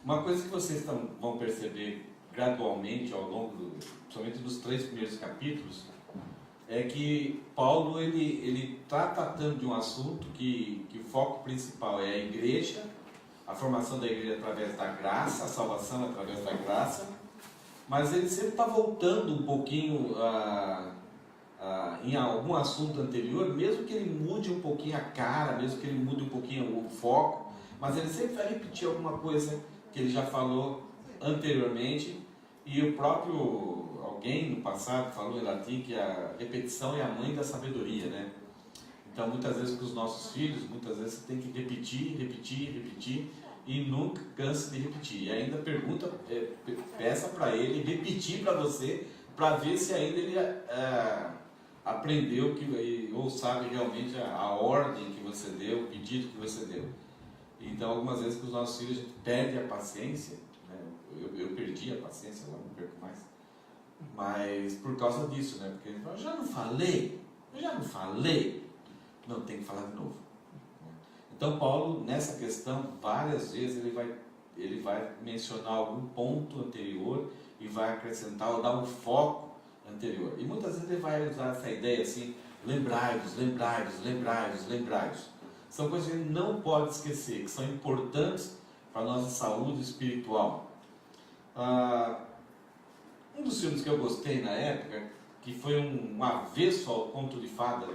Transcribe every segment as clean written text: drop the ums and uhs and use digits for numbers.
Uma coisa que vocês vão perceber gradualmente ao longo, principalmente dos 3 primeiros capítulos, é que Paulo ele está tratando de um assunto que o foco principal é a igreja, a formação da igreja através da graça, a salvação através da graça, mas ele sempre está voltando um pouquinho em algum assunto anterior, mesmo que ele mude um pouquinho a cara, mesmo que ele mude um pouquinho o foco, mas ele sempre vai repetir alguma coisa que ele já falou anteriormente, e o próprio alguém no passado falou em latim que a repetição é a mãe da sabedoria, né? Então muitas vezes com os nossos filhos, muitas vezes você tem que repetir e nunca canse de repetir. E ainda peça para ele repetir para você, para ver se ainda ele aprendeu ou sabe realmente a ordem que você deu, o pedido que você deu. Então algumas vezes com os nossos filhos a gente perde a paciência, né? Eu perdi a paciência, agora não perco mais. Mas por causa disso, né? Porque ele fala, eu já não falei. Não, tem que falar de novo. Então Paulo, nessa questão, várias vezes ele vai mencionar algum ponto anterior e vai acrescentar ou dar um foco anterior. E muitas vezes ele vai usar essa ideia assim, lembrai-vos. São coisas que a gente não pode esquecer, que são importantes para a nossa saúde espiritual. Um dos filmes que eu gostei na época, que foi um avesso ao conto de fada,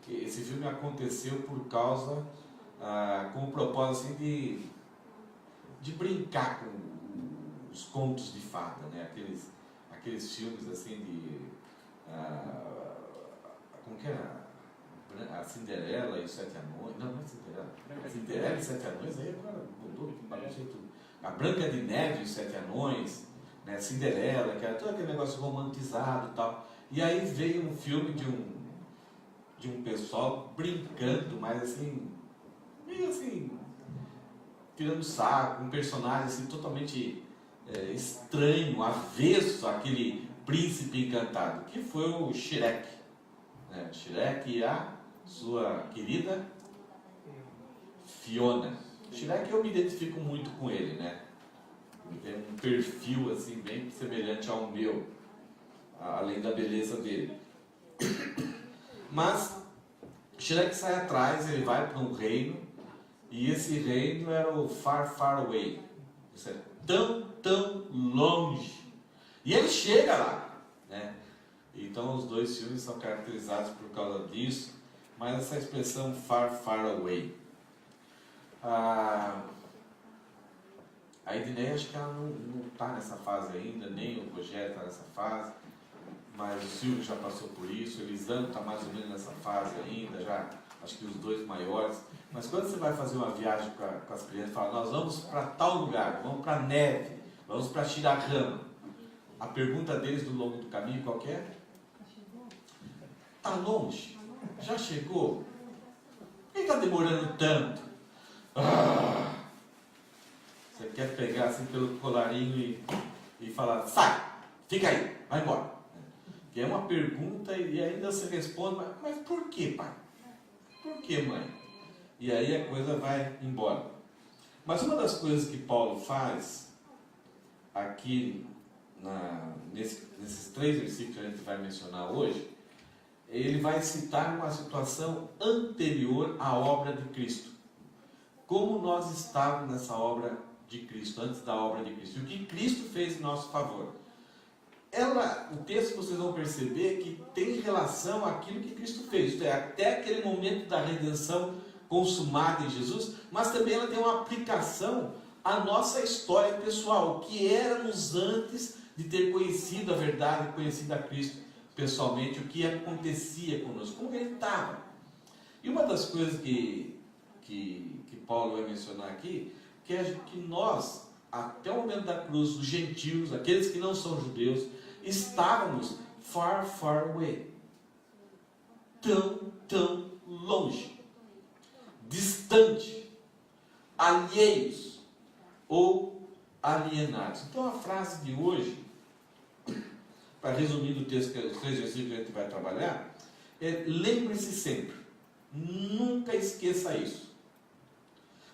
esse filme aconteceu por causa, com o propósito assim, de brincar com os contos de fada, né? Aqueles filmes assim como que era? A Cinderela e os 7 Anões. Não é Cinderela. Cinderela e os 7 Anões, aí agora mudou, bagunçou tudo. A Branca de Neve e os 7 Anões, né? Cinderela, que era todo aquele negócio romantizado e tal. E aí veio um filme de um pessoal brincando, mas assim, meio assim, tirando saco, um personagem assim totalmente estranho, avesso àquele príncipe encantado, que foi o Shrek, né? Shrek e a sua querida Fiona. Shrek, eu me identifico muito com ele, né? Ele tem um perfil assim bem semelhante ao meu, além da beleza dele. Mas Shrek sai atrás, ele vai para um reino, e esse reino era o Far, Far Away. Isso é tão longe. E ele chega lá, né? Então os dois filmes são caracterizados por causa disso, mas essa expressão Far, Far Away. A Edneia, acho que ela não está nessa fase ainda, nem o Rogério está nessa fase, mas o Silvio já passou por isso, o Elisandro está mais ou menos nessa fase ainda, já acho que os dois maiores. Mas quando você vai fazer uma viagem com as crianças, fala, nós vamos para tal lugar, vamos para a neve, vamos para Shirahama. A pergunta deles do longo do caminho qual que é? Está longe? Já chegou? Por que está demorando tanto? Você quer pegar assim pelo colarinho e falar, sai, fica aí, vai embora. Que é uma pergunta e ainda você responde, mas por que, pai? Por que, mãe? E aí a coisa vai embora. Mas uma das coisas que Paulo faz aqui nesses 3 versículos que a gente vai mencionar hoje, ele vai citar uma situação anterior à obra de Cristo. Como nós estávamos nessa obra de Cristo, antes da obra de Cristo. E o que Cristo fez em nosso favor. O texto, vocês vão perceber que tem relação àquilo que Cristo fez. Isto é, até aquele momento da redenção consumada em Jesus, mas também ela tem uma aplicação à nossa história pessoal, o que éramos antes de ter conhecido a verdade, conhecido a Cristo pessoalmente, o que acontecia conosco, como ele estava. E uma das coisas que Paulo vai mencionar aqui, que é que nós, até o momento da cruz, os gentios, aqueles que não são judeus, estávamos far, far away. Tão longe. Distante. Alheios. Ou alienados. Então a frase de hoje, para resumir o texto, os 3 versículos que a gente vai trabalhar, é lembre-se sempre. Nunca esqueça isso.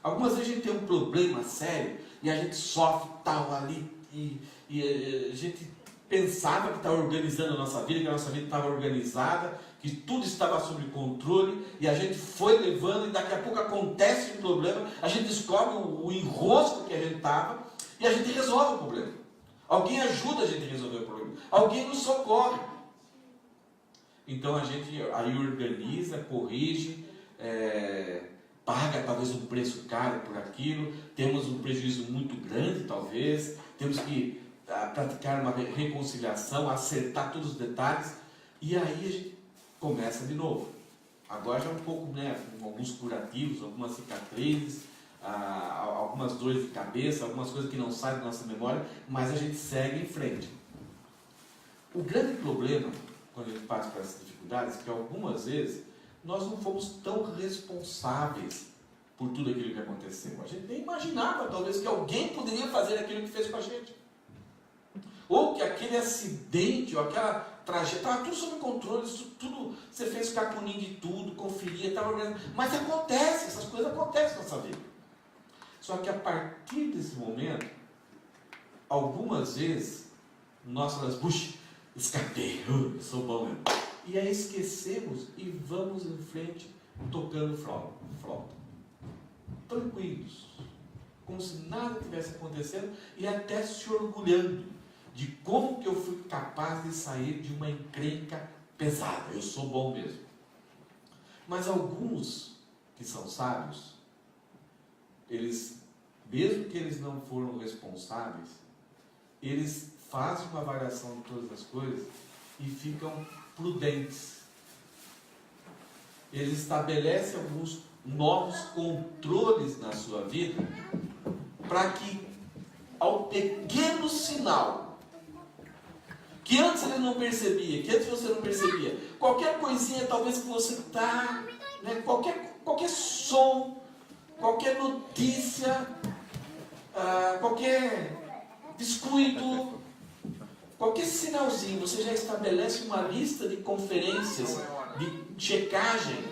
Algumas vezes a gente tem um problema sério e a gente sofre tal ali, e a gente pensava que estava organizando a nossa vida, que a nossa vida estava organizada, que tudo estava sob controle, e a gente foi levando, e daqui a pouco acontece um problema, a gente descobre o enrosco que a gente estava, e a gente resolve o problema. Alguém ajuda a gente a resolver o problema, alguém nos socorre. Então a gente aí organiza, corrige, paga talvez um preço caro por aquilo, temos um prejuízo muito grande talvez, temos que praticar uma reconciliação, acertar todos os detalhes, e aí a gente começa de novo. Agora já um pouco, com alguns curativos, algumas cicatrizes, algumas dores de cabeça, algumas coisas que não saem da nossa memória, mas a gente segue em frente. O grande problema, quando a gente passa por essas dificuldades, é que algumas vezes nós não fomos tão responsáveis por tudo aquilo que aconteceu. A gente nem imaginava, talvez, que alguém poderia fazer aquilo que fez com a gente. Ou que aquele acidente, ou aquela tragédia, estava tudo sob controle, tudo, você fez cacunim de tudo, conferia, estava organizando. Mas acontece, essas coisas acontecem na nossa vida. Só que a partir desse momento, algumas vezes, nós falamos, puxa, escapei, eu sou bom mesmo. E aí esquecemos e vamos em frente tocando flauta. Tranquilos, como se nada tivesse acontecendo e até se orgulhando de como que eu fui capaz de sair de uma encrenca pesada. Eu sou bom mesmo. Mas alguns que são sábios, eles, mesmo que eles não foram responsáveis, eles fazem uma avaliação de todas as coisas e ficam prudentes. Eles estabelecem alguns novos controles na sua vida para que ao pequeno sinal que antes ele não percebia, que antes você não percebia, qualquer coisinha talvez que você está, qualquer som, qualquer notícia, qualquer descuido, qualquer sinalzinho, você já estabelece uma lista de conferências, de checagem,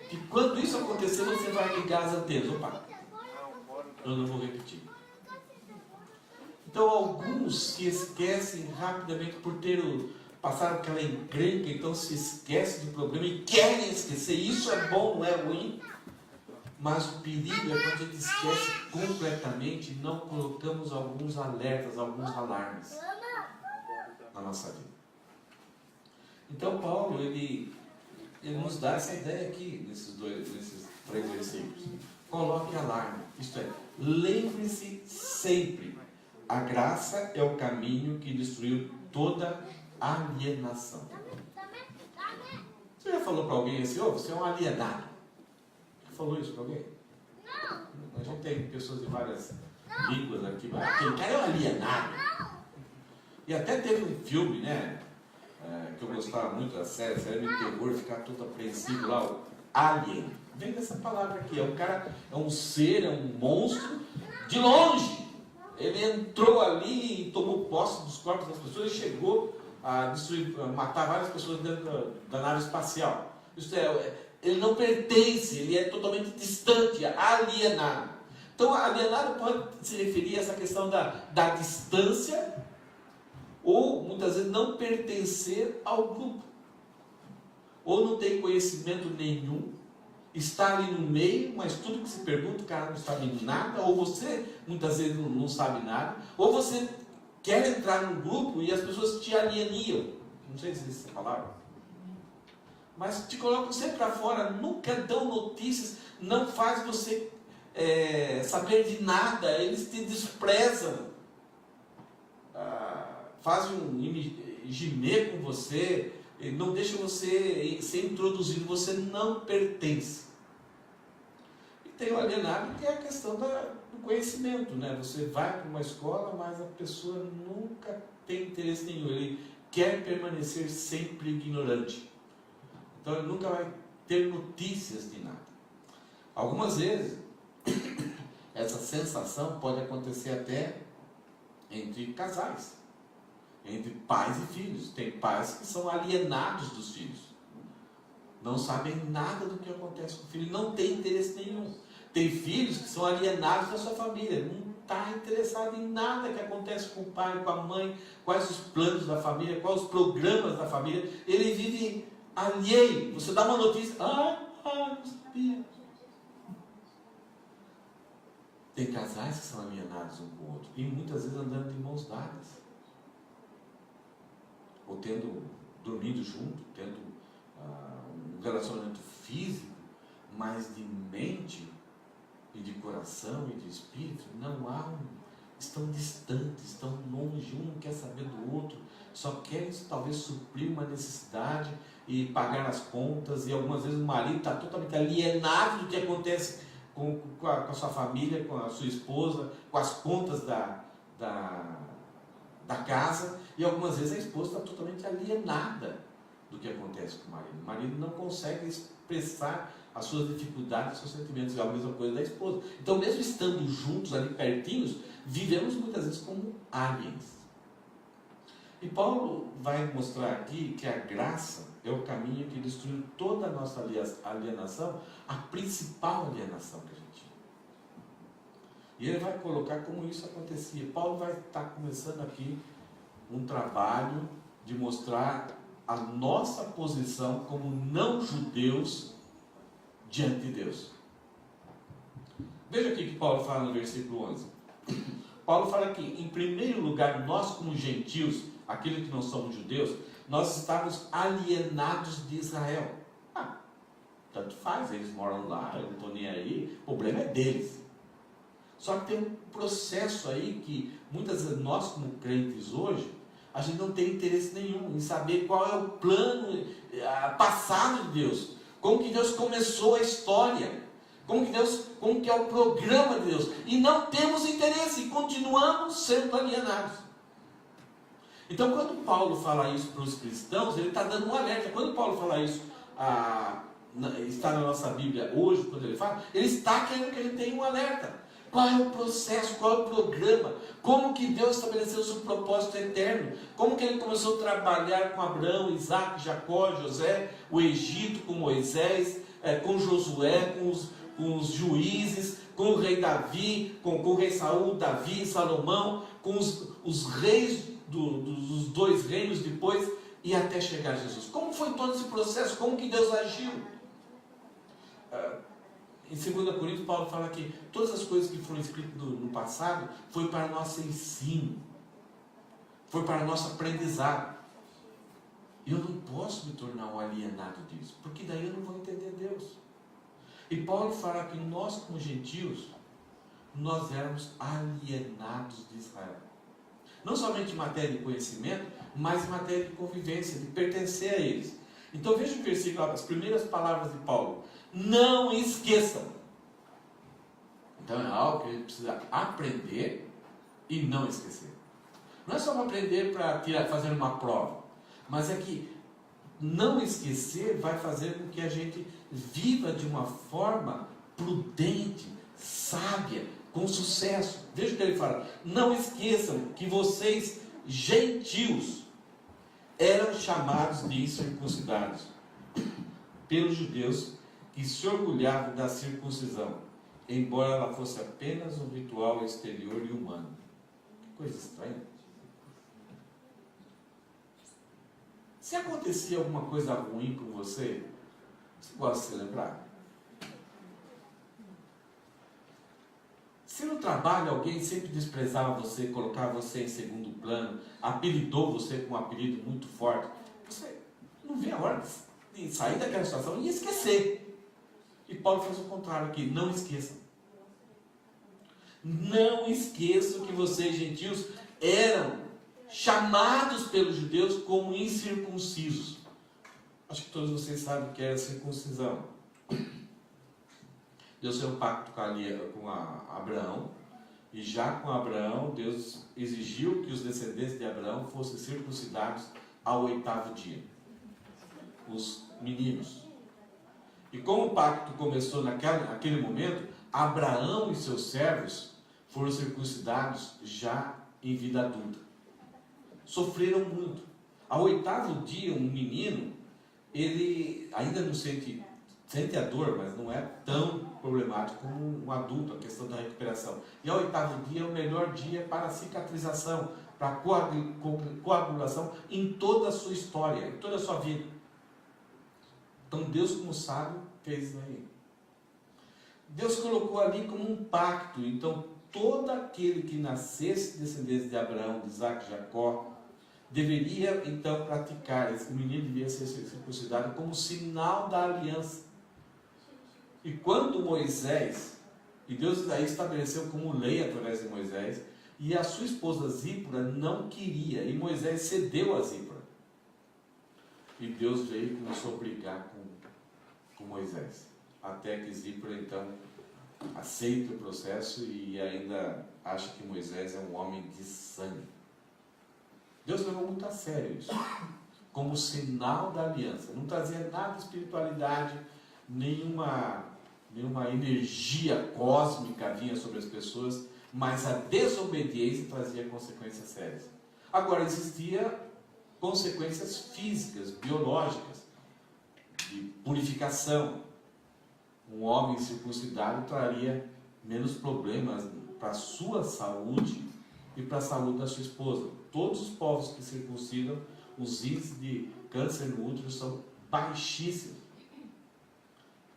que quando isso acontecer você vai ligar as antenas. Opa, eu não vou repetir. Então alguns se esquecem rapidamente por passar aquela encrenca, então se esquecem do problema e querem esquecer. Isso é bom, não é ruim. Mas o perigo é quando a gente esquece completamente e não colocamos alguns alertas, alguns alarmes na nossa vida. Então Paulo, ele nos dá essa ideia aqui, nesses 3 versículos. Coloque alarme, isto é, lembre-se sempre, a graça é o caminho que destruiu toda alienação. Você já falou para alguém assim, você é um alienado? Falou isso para alguém? Não. A gente tem pessoas de várias línguas aqui, mas aquele cara é um alienado. E até teve um filme, que eu gostava muito da série de terror, ficar todo apreensivo lá, o Alien. Vem dessa palavra aqui, é um cara, é um ser, é um monstro, de longe. Ele entrou ali e tomou posse dos corpos das pessoas e chegou a destruir, a matar várias pessoas dentro da nave espacial. Isso ele não pertence, ele é totalmente distante, alienado. Então, alienado pode se referir a essa questão da distância, ou muitas vezes não pertencer ao grupo, ou não tem conhecimento nenhum, está ali no meio, mas tudo que se pergunta, o cara não sabe nada, ou você muitas vezes não sabe nada, ou você quer entrar num grupo e as pessoas te alienam. Não sei se existe essa palavra. Mas te colocam sempre para fora, nunca dão notícias, não faz você saber de nada, eles te desprezam, fazem um gemer com você, não deixam você ser introduzido, você não pertence. E tem o alienado, que é a questão do conhecimento, Você vai para uma escola, mas a pessoa nunca tem interesse nenhum, ele quer permanecer sempre ignorante. Então ele nunca vai ter notícias de nada. Algumas vezes, essa sensação pode acontecer até entre casais, entre pais e filhos. Tem pais que são alienados dos filhos, não sabem nada do que acontece com o filho, não tem interesse nenhum. Tem filhos que são alienados da sua família, está interessado em nada que acontece com o pai, com a mãe, quais os planos da família, quais os programas da família. Ele vive alheio. Você dá uma notícia, não sabia. Tem casais que são alienados um com o outro, e muitas vezes andando de mãos dadas, ou dormindo junto, tendo um relacionamento físico, mas de mente e de coração e de espírito, estão distantes, estão longe, um não quer saber do outro, só quer talvez suprir uma necessidade e pagar as contas, e algumas vezes o marido está totalmente alienado do que acontece com a sua família, com a sua esposa, com as contas da casa, e algumas vezes a esposa está totalmente alienada do que acontece com o marido. O marido não consegue expressar as suas dificuldades, os seus sentimentos, é a mesma coisa da esposa. Então, mesmo estando juntos ali pertinhos, vivemos muitas vezes como aliens. E Paulo vai mostrar aqui que a graça é o caminho que destruiu toda a nossa alienação, a principal alienação que a gente tinha. E ele vai colocar como isso acontecia. Paulo vai estar começando aqui um trabalho de mostrar a nossa posição como não-judeus diante de Deus. Veja aqui que Paulo fala no versículo 11. Paulo fala que, em primeiro lugar, nós como gentios, aqueles que não somos judeus, nós estávamos alienados de Israel. Tanto faz, eles moram lá, eu não estou nem aí, o problema é deles. Só que tem um processo aí que, muitas vezes, nós como crentes hoje, a gente não tem interesse nenhum em saber qual é o plano passado de Deus, como que Deus começou a história, como que é o programa de Deus, e não temos interesse, e continuamos sendo alienados. Então, quando Paulo fala isso para os cristãos, ele está dando um alerta. Quando Paulo fala isso, está na nossa Bíblia hoje, quando ele fala, ele está querendo que a gente tenha um alerta. Qual é o processo, qual é o programa, como que Deus estabeleceu o seu propósito eterno, como que ele começou a trabalhar com Abraão, Isaac, Jacó, José, o Egito com Moisés, com Josué, com os juízes, com o rei Davi, com o rei Saul, Davi, Salomão, com os reis dos dois reinos depois, e até chegar a Jesus. Como foi todo esse processo? Como que Deus agiu? Em 2 Coríntios, Paulo fala que todas as coisas que foram escritas no passado foi para nosso ensino, foi para nosso aprendizado. E eu não posso me tornar um alienado disso, porque daí eu não vou entender Deus. E Paulo fala que nós, como gentios, nós éramos alienados de Israel. Não somente em matéria de conhecimento, mas em matéria de convivência, de pertencer a eles. Então veja o versículo, as primeiras palavras de Paulo. Não esqueçam. Então é algo que a gente precisa aprender e não esquecer. Não é só aprender para fazer uma prova, mas é que não esquecer vai fazer com que a gente viva de uma forma prudente, sábia, com sucesso. Veja o que ele fala. Não esqueçam que vocês, gentios, eram chamados de incircuncidados pelos judeus que se orgulhavam da circuncisão, embora ela fosse apenas um ritual exterior e humano. Que coisa estranha. Se acontecia alguma coisa ruim com você, você gosta de se lembrar? Se no trabalho alguém sempre desprezava você, colocava você em segundo plano, apelidou você com um apelido muito forte, você não vê a hora de sair daquela situação e esquecer. E Paulo faz o contrário aqui, não esqueçam. Não esqueçam que vocês, gentios, eram chamados pelos judeus como incircuncisos. Acho que todos vocês sabem o que é a circuncisão. Deus fez um pacto com Abraão, e já com Abraão, Deus exigiu que os descendentes de Abraão fossem circuncidados ao 8º dia. Os meninos. E como o pacto começou naquele momento, Abraão e seus servos foram circuncidados já em vida adulta. Sofreram muito. Ao 8º dia, um menino, ele ainda não sente a dor, mas não é tão problemático como um adulto, a questão da recuperação. E ao 8º dia é o melhor dia para a cicatrização, para a coagulação em toda a sua história, em toda a sua vida. Então Deus, como sábio, fez isso aí. Deus colocou ali como um pacto. Então todo aquele que nascesse descendente de Abraão, de Isaac, de Jacó, deveria então praticar, esse menino devia ser circuncidado como sinal da aliança. E quando Moisés, e Deus daí estabeleceu como lei através de Moisés, e a sua esposa Zípora não queria, e Moisés cedeu a Zípora. E Deus veio e começou a brigar com Moisés, até que Zípora então aceita o processo e ainda acha que Moisés é um homem de sangue. Deus levou muito a sério isso, como sinal da aliança. Não trazia nada de espiritualidade, nenhuma energia cósmica vinha sobre as pessoas, mas a desobediência trazia consequências sérias. Agora, existia consequências físicas, biológicas, de purificação. Um homem circuncidado traria menos problemas para a sua saúde e para a saúde da sua esposa. Todos os povos que circuncidam, os índices de câncer no útero são baixíssimos.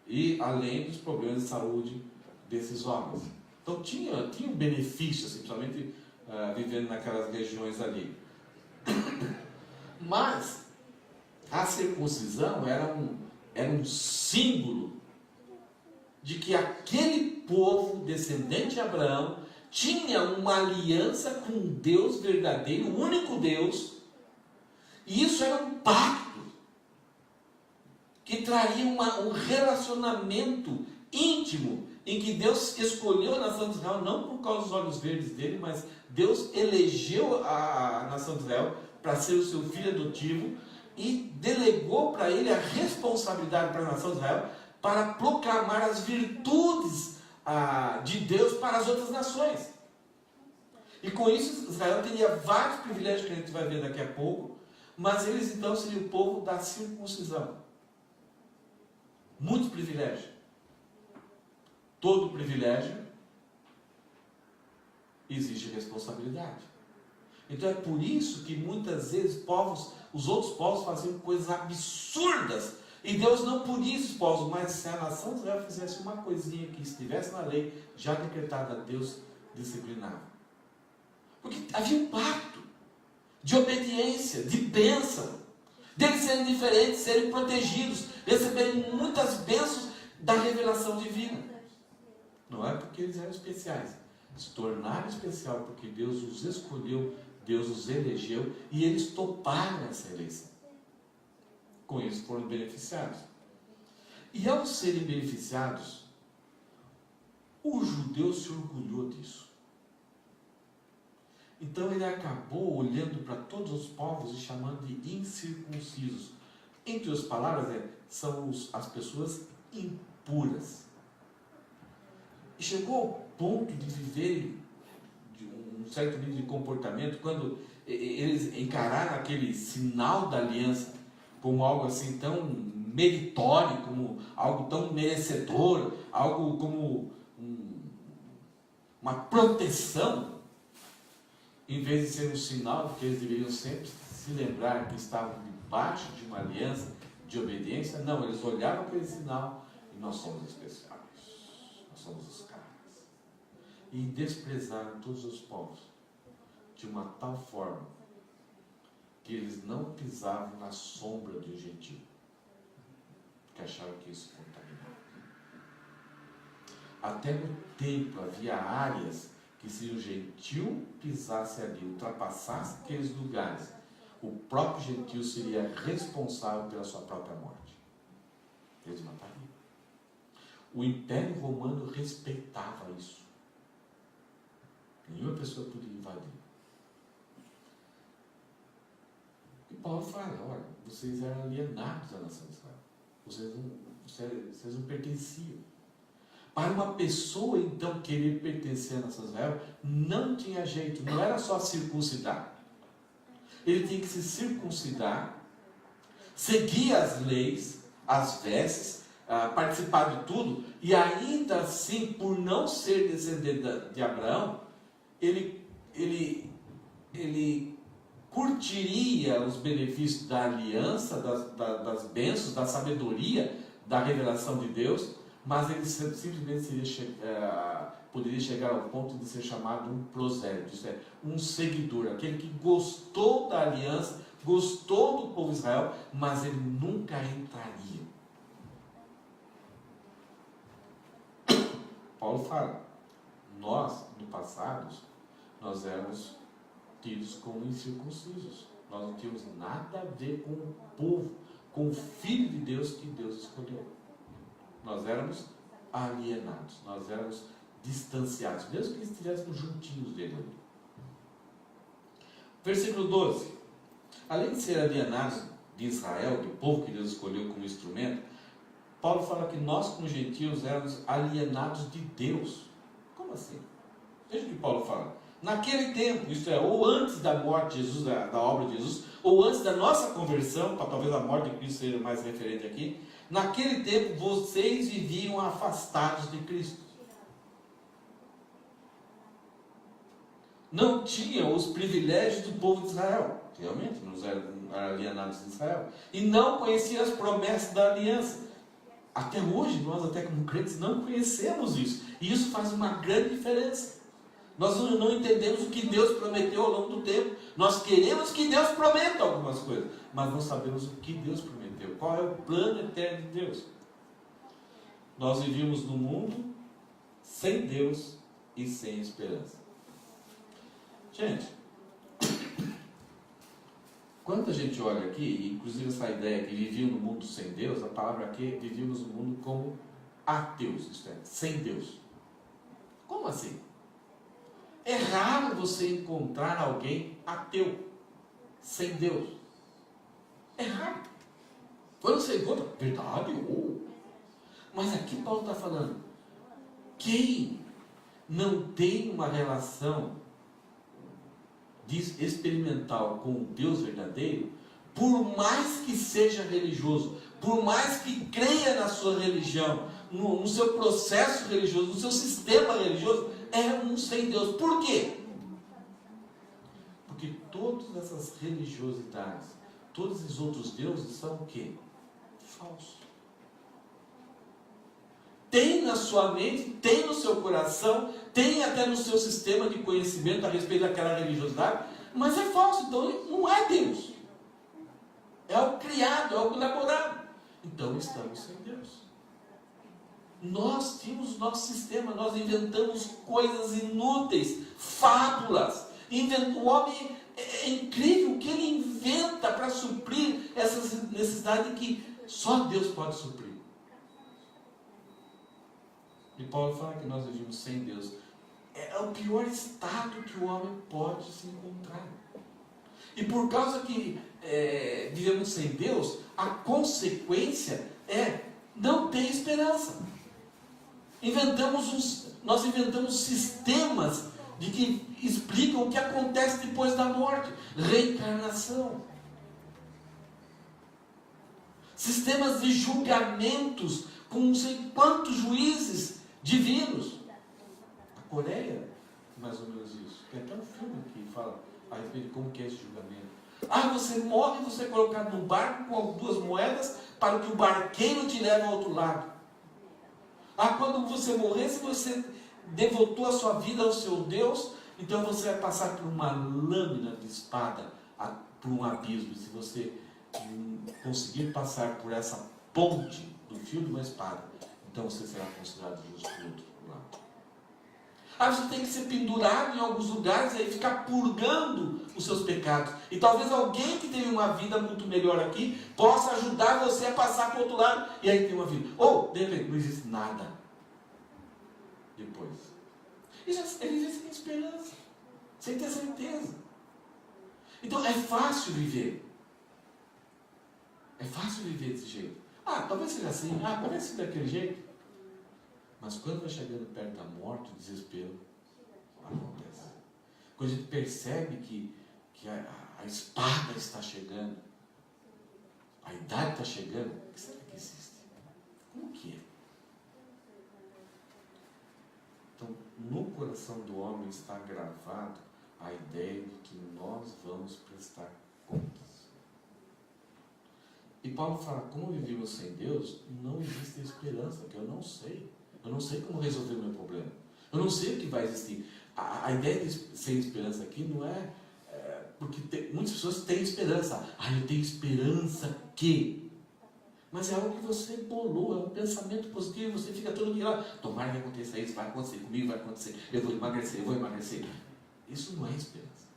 E além dos problemas de saúde desses homens. Então tinha um benefício, assim, principalmente vivendo naquelas regiões ali. Mas a circuncisão era um símbolo de que aquele povo descendente de Abraão tinha uma aliança com um Deus verdadeiro, o único Deus, e isso era um pacto que traria um relacionamento íntimo, em que Deus escolheu a nação de Israel, não por causa dos olhos verdes dele, mas Deus elegeu a nação de Israel para ser o seu filho adotivo, e delegou para ele a responsabilidade para a nação de Israel, para proclamar as virtudes de Deus para as outras nações. E com isso Israel teria vários privilégios que a gente vai ver daqui a pouco, mas eles então seriam o povo da circuncisão. Muitos privilégios. Todo privilégio exige responsabilidade. Então é por isso que muitas vezes os outros povos faziam coisas absurdas, e Deus não punia esses povos, mas se a nação de Israel fizesse uma coisinha que estivesse na lei, já decretada, Deus disciplinava. Porque havia um pacto de obediência, de bênção, deles serem diferentes, serem protegidos, receberem muitas bênçãos da revelação divina. Não é porque eles eram especiais, se tornaram especial porque Deus os escolheu, Deus os elegeu, e eles toparam essa eleição. Com isso foram beneficiados. E ao serem beneficiados, o judeu se orgulhou disso. Então ele acabou olhando para todos os povos e chamando de incircuncisos. Entre as palavras, são as pessoas impuras. E chegou ao ponto de viverem de um certo nível de comportamento, quando eles encararam aquele sinal da aliança como algo assim tão meritório, como algo tão merecedor, algo como uma proteção, em vez de ser um sinal, porque eles deveriam sempre se lembrar que estavam debaixo de uma aliança de obediência. Não, eles olhavam para esse sinal e nós somos especiais, nós somos os caras. E desprezaram todos os povos de uma tal forma que eles não pisavam na sombra de um gentil, porque achavam que isso contaminava. Até no templo havia áreas que, se o gentil pisasse ali, ultrapassasse aqueles lugares, o próprio gentil seria responsável pela sua própria morte. Eles matariam. O Império Romano respeitava isso. Nenhuma pessoa podia invadir. E Paulo fala, olha, vocês eram alienados da nação de Israel. Vocês não pertenciam. Para uma pessoa, então, querer pertencer à nação de Israel, não tinha jeito, não era só circuncidar. Ele tinha que se circuncidar, seguir as leis, as vestes, participar de tudo, e ainda assim, por não ser descendente de Abraão, ele curtiria os benefícios da aliança, das bênçãos, da sabedoria, da revelação de Deus, mas ele simplesmente poderia chegar ao ponto de ser chamado um prosélito, isto é, um seguidor, aquele que gostou da aliança, gostou do povo de Israel, mas ele nunca entraria. Paulo fala, nós, no passado, nós éramos tidos como incircuncisos. Nós não tínhamos nada a ver com o povo, com o Filho de Deus que Deus escolheu. Nós éramos alienados, nós éramos distanciados, mesmo que estivéssemos juntinhos dele. Versículo 12. Além de ser alienados de Israel, do povo que Deus escolheu como instrumento, Paulo fala que nós, como gentios, éramos alienados de Deus. Como assim? Veja o que Paulo fala. Naquele tempo, isto é, ou antes da morte de Jesus, da obra de Jesus, ou antes da nossa conversão, para talvez a morte de Cristo seja mais referente aqui, naquele tempo vocês viviam afastados de Cristo. Não tinham os privilégios do povo de Israel. Realmente, não eram alienados de Israel. E não conheciam as promessas da aliança. Até hoje, nós até como crentes não conhecemos isso. E isso faz uma grande diferença. Nós não entendemos o que Deus prometeu ao longo do tempo. Nós queremos que Deus prometa algumas coisas, mas não sabemos o que Deus prometeu. Qual é o plano eterno de Deus? Nós vivíamos no mundo sem Deus e sem esperança. Gente, quando a gente olha aqui, inclusive essa ideia que viviam no mundo sem Deus, a palavra aqui, vivíamos no mundo como ateus, isto é, sem Deus. Como assim? É raro você encontrar alguém ateu, sem Deus. É raro. Quando você encontra, verdade, mas aqui Paulo está falando, quem não tem uma relação experimental com o Deus verdadeiro, por mais que seja religioso, por mais que creia na sua religião, no seu processo religioso, no seu sistema religioso, é um sem Deus. Por quê? Porque todas essas religiosidades, todos os outros deuses são o quê? Falsos. Tem na sua mente, tem no seu coração, tem até no seu sistema de conhecimento a respeito daquela religiosidade, mas é falso, então não é Deus. É o criado, é o elaborado. Então estamos sem Deus. Nós tínhamos o nosso sistema, nós inventamos coisas inúteis, fábulas. O homem é incrível o que ele inventa para suprir essas necessidades que só Deus pode suprir. E Paulo fala que nós vivemos sem Deus. É o pior estado que o homem pode se encontrar. E por causa que vivemos sem Deus, a consequência é não ter esperança. Nós inventamos sistemas de que explicam o que acontece depois da morte. Reencarnação. Sistemas de julgamentos com não sei quantos juízes divinos. A Coreia, mais ou menos isso. Tem até um filme que fala a respeito de como que é esse julgamento. Você morre e você é colocado num barco com 2 moedas para que o barqueiro te leve ao outro lado. Quando você morrer, se você devotou a sua vida ao seu Deus, então você vai passar por uma lâmina de espada, por um abismo. E se você conseguir passar por essa ponte do fio de uma espada, então você será considerado justo do outro lado. Você tem que ser pendurado em alguns lugares e aí ficar purgando os seus pecados. E talvez alguém que teve uma vida muito melhor aqui possa ajudar você a passar para o outro lado e aí tem uma vida. Ou, de repente, não existe nada depois. Ele vive sem esperança, sem ter certeza. Então é fácil viver. É fácil viver desse jeito. Talvez seja assim, talvez seja daquele jeito. Mas quando vai chegando perto da morte, o desespero acontece. Quando a gente percebe que a espada está chegando, a idade está chegando, o que será que existe? Como que é? Então, no coração do homem está gravado a ideia de que nós vamos prestar contas. E Paulo fala, como vivemos sem Deus, não existe esperança, que eu não sei. Eu não sei como resolver o meu problema. Eu não sei o que vai existir. A ideia de sem esperança aqui não é porque muitas pessoas têm esperança. Eu tenho esperança que... Mas é algo que você bolou, é um pensamento positivo, você fica todo dia lá, tomara que aconteça isso, vai acontecer comigo, vai acontecer, eu vou emagrecer. Isso não é esperança.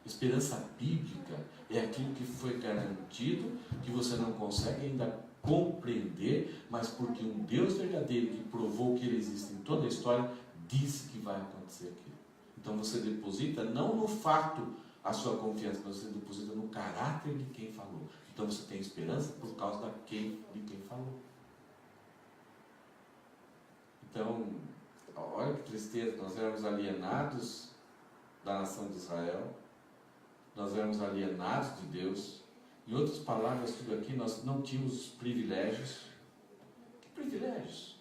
Esperança bíblica é aquilo que foi garantido, que você não consegue ainda compreender, mas porque um Deus verdadeiro que provou que ele existe em toda a história, disse que vai acontecer aquilo. Então você deposita não no fato a sua confiança, mas você deposita no caráter de quem falou. Então você tem esperança por causa de quem falou. Então, olha que tristeza, nós éramos alienados da nação de Israel, nós éramos alienados de Deus. Em outras palavras, tudo aqui, nós não tínhamos os privilégios. Que privilégios?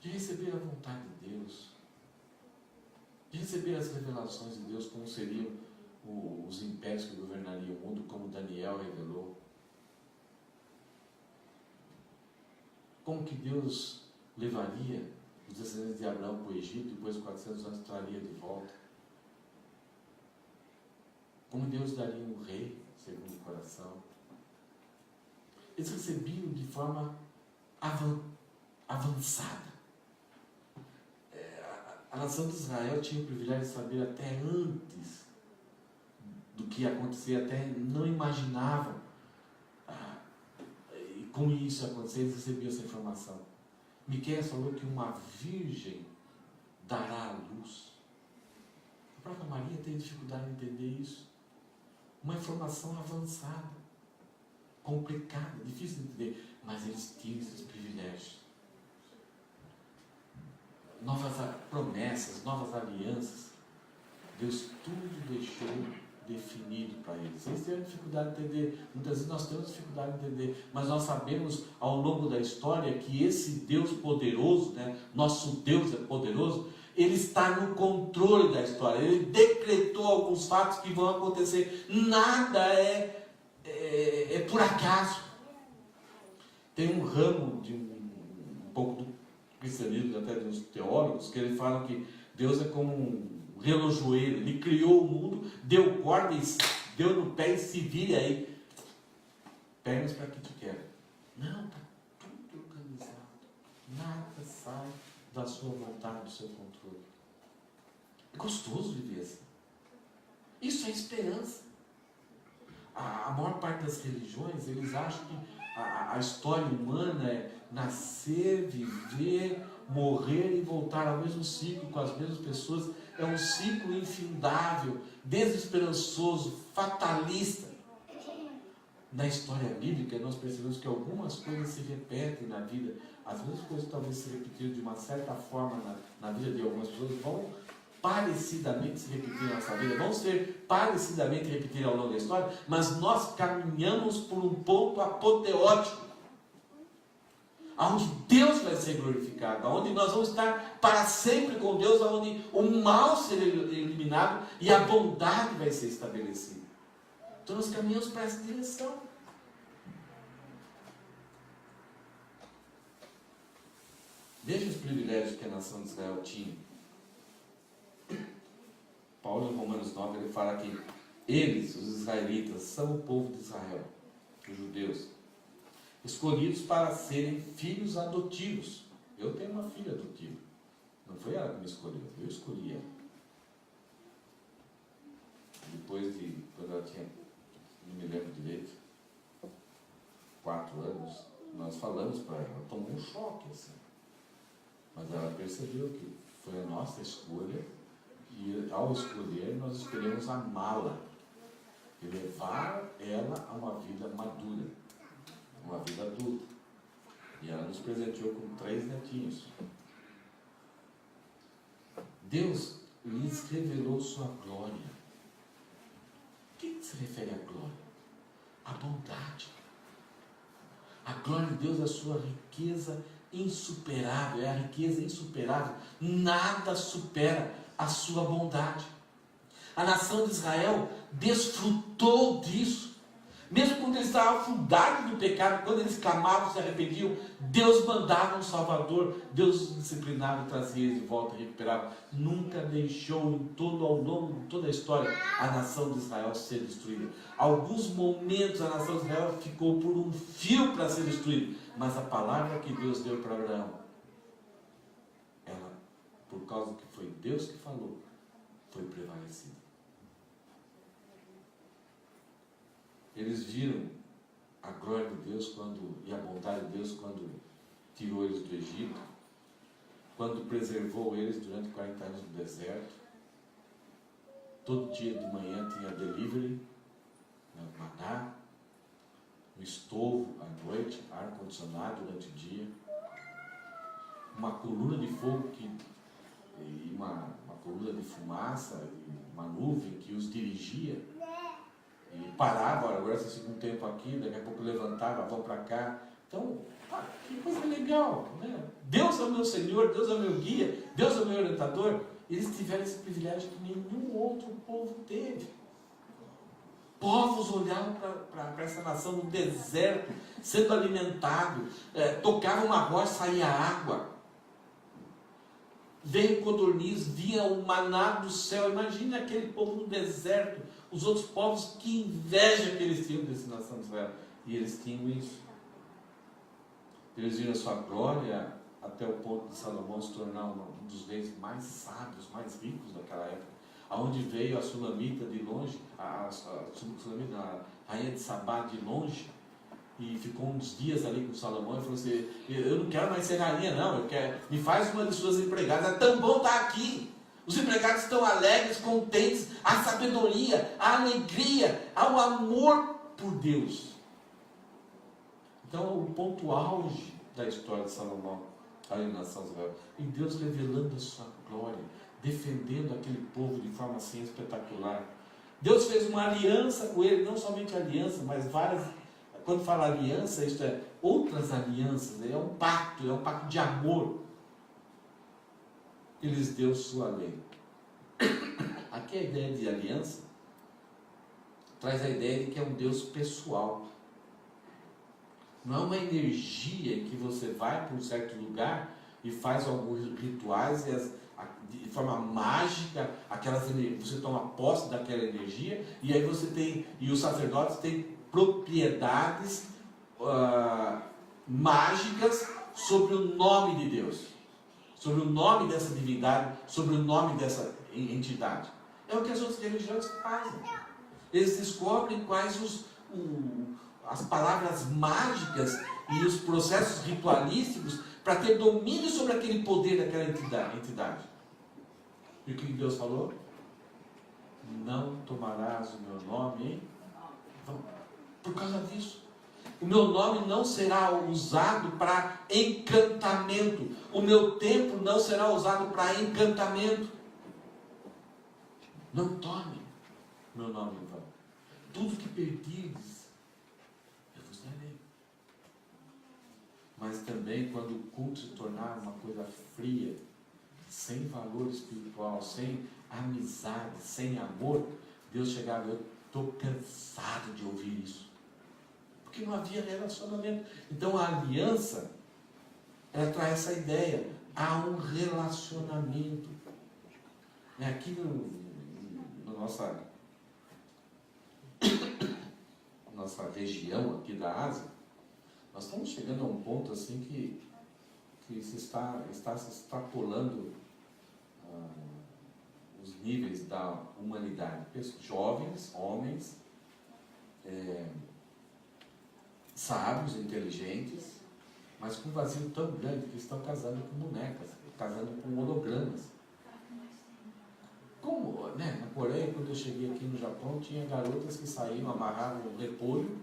De receber a vontade de Deus, de receber as revelações de Deus, como seriam os impérios que governariam o mundo, como Daniel revelou. Como que Deus levaria os descendentes de Abraão para o Egito e depois de 400 anos traria de volta. Como Deus daria um rei segundo o coração. Eles recebiam de forma avançada. A nação de Israel tinha o privilégio de saber até antes do que ia acontecer, até não imaginavam. E com isso acontecer, eles recebiam essa informação. Miqueias falou que uma virgem dará à luz. A própria Maria tem dificuldade em entender isso. Uma informação avançada, complicada, difícil de entender, mas eles tinham esses privilégios. Novas promessas, novas alianças, Deus tudo deixou definido para eles. Eles tiveram dificuldade de entender, muitas vezes nós temos dificuldade de entender, mas nós sabemos ao longo da história que esse Deus poderoso, nosso Deus é poderoso, Ele está no controle da história. Ele decretou alguns fatos que vão acontecer. Nada é por acaso. Tem um ramo de um pouco do cristianismo, até de uns teólogos, que eles falam que Deus é como um relojoeiro. Ele criou o mundo, deu corda, deu no pé e se vira aí. Pernas para que tu quer. Não, está tudo organizado. Nada sai da sua vontade, do seu controle. É gostoso viver assim. Isso é esperança. A maior parte das religiões, eles acham que a história humana é nascer, viver, morrer e voltar ao mesmo ciclo com as mesmas pessoas. É um ciclo infindável, desesperançoso, fatalista. Na história bíblica, nós percebemos que algumas coisas se repetem na vida. As mesmas coisas talvez se repetiram de uma certa forma na vida de algumas pessoas, vão parecidamente se repetir na nossa vida, vão ser parecidamente repetir ao longo da história, mas nós caminhamos por um ponto apoteótico, onde Deus vai ser glorificado, onde nós vamos estar para sempre com Deus, onde o mal será eliminado e a bondade vai ser estabelecida. Então nós caminhamos para essa direção. Veja os privilégios que a nação de Israel tinha. Paulo, em Romanos 9, ele fala que eles, os israelitas, são o povo de Israel, os judeus, escolhidos para serem filhos adotivos. Eu tenho uma filha adotiva. Não foi ela que me escolheu, eu escolhi ela. Depois de, quando ela tinha, não me lembro direito, 4 anos, nós falamos para ela, ela tomou um choque assim. Mas ela percebeu que foi a nossa escolha, e ao escolher, nós escolhemos amá-la e levar ela a uma vida madura, uma vida adulta. E ela nos presenteou com 3 netinhos. Deus lhes revelou sua glória. O que se refere à glória? A bondade. A glória de Deus é a sua riqueza insuperável, é a riqueza insuperável. Nada supera a sua bondade. A nação de Israel desfrutou disso. Mesmo quando eles estavam afundados no pecado, quando eles clamavam, se arrependiam, Deus mandava um Salvador, Deus os disciplinava e trazia eles de volta e recuperava. Nunca deixou ao longo de toda a história a nação de Israel ser destruída. Alguns momentos a nação de Israel ficou por um fio para ser destruída, mas a palavra que Deus deu para Abraão, ela, por causa que foi Deus que falou, foi prevalecida. Eles viram a glória de Deus e a bondade de Deus quando tirou eles do Egito, quando preservou eles durante 40 anos no deserto. Todo dia de manhã tinha delivery, maná, um estovo à noite, ar-condicionado durante o dia, uma coluna de fogo e uma coluna de fumaça, uma nuvem que os dirigia. E parava, agora vocês ficam um tempo aqui, daqui a pouco levantava, vão para cá. Então, que coisa legal, né? Deus é o meu Senhor, Deus é o meu guia, Deus é o meu orientador. Eles tiveram esse privilégio que nenhum outro povo teve. Povos olhavam para essa nação no deserto, sendo alimentados, tocavam uma rocha, saía água. Veio codorniz, vinha o maná do céu. Imagina aquele povo no deserto, os outros povos, que inveja que eles tinham dessa nação de Israel. E eles tinham isso. Eles viram a sua glória até o ponto de Salomão se tornar um dos reis mais sábios, mais ricos daquela época. Aonde veio a Sulamita de longe, a rainha de Sabá de longe, e ficou uns dias ali com Salomão e falou assim: eu não quero mais ser rainha não, me faz uma de suas empregadas. É tão bom estar aqui. Os empregados estão alegres, contentes, a sabedoria, a alegria, ao amor por Deus. Então, o ponto auge da história de Salomão, ali na nação de Israel, e Deus revelando a sua glória, defendendo aquele povo de forma assim espetacular. Deus fez uma aliança com ele, não somente aliança, mas várias. Quando fala aliança, isto é outras alianças, é um pacto de amor. Ele lhes deu sua lei. Aqui a ideia de aliança traz a ideia de que é um Deus pessoal. Não é uma energia que você vai para um certo lugar e faz alguns rituais e de forma mágica, você toma posse daquela energia, e aí e os sacerdotes têm propriedades mágicas sobre o nome de Deus, sobre o nome dessa divindade, sobre o nome dessa entidade. É o que as outras religiões fazem. Eles descobrem quais as palavras mágicas e os processos ritualísticos para ter domínio sobre aquele poder daquela entidade. E o que Deus falou? Não tomarás o meu nome em vão. Por causa disso. O meu nome não será usado para encantamento. O meu templo não será usado para encantamento. Não tome meu nome em vão. Tudo que perdirdes, eu vos darei. Mas também quando o culto se tornar uma coisa fria, sem valor espiritual, sem amizade, sem amor, Deus chegava: eu estou cansado de ouvir isso. Porque não havia relacionamento. Então a aliança, ela traz essa ideia. Há um relacionamento. Aqui na nossa região aqui da Ásia, nós estamos chegando a um ponto assim que se está se extrapolando os níveis da humanidade. Jovens, homens, sábios, inteligentes, mas com um vazio tão grande que estão casando com bonecas, casando com hologramas. Como, né? Na Coreia, quando eu cheguei aqui no Japão, tinha garotas que saíam, amarravam um repolho,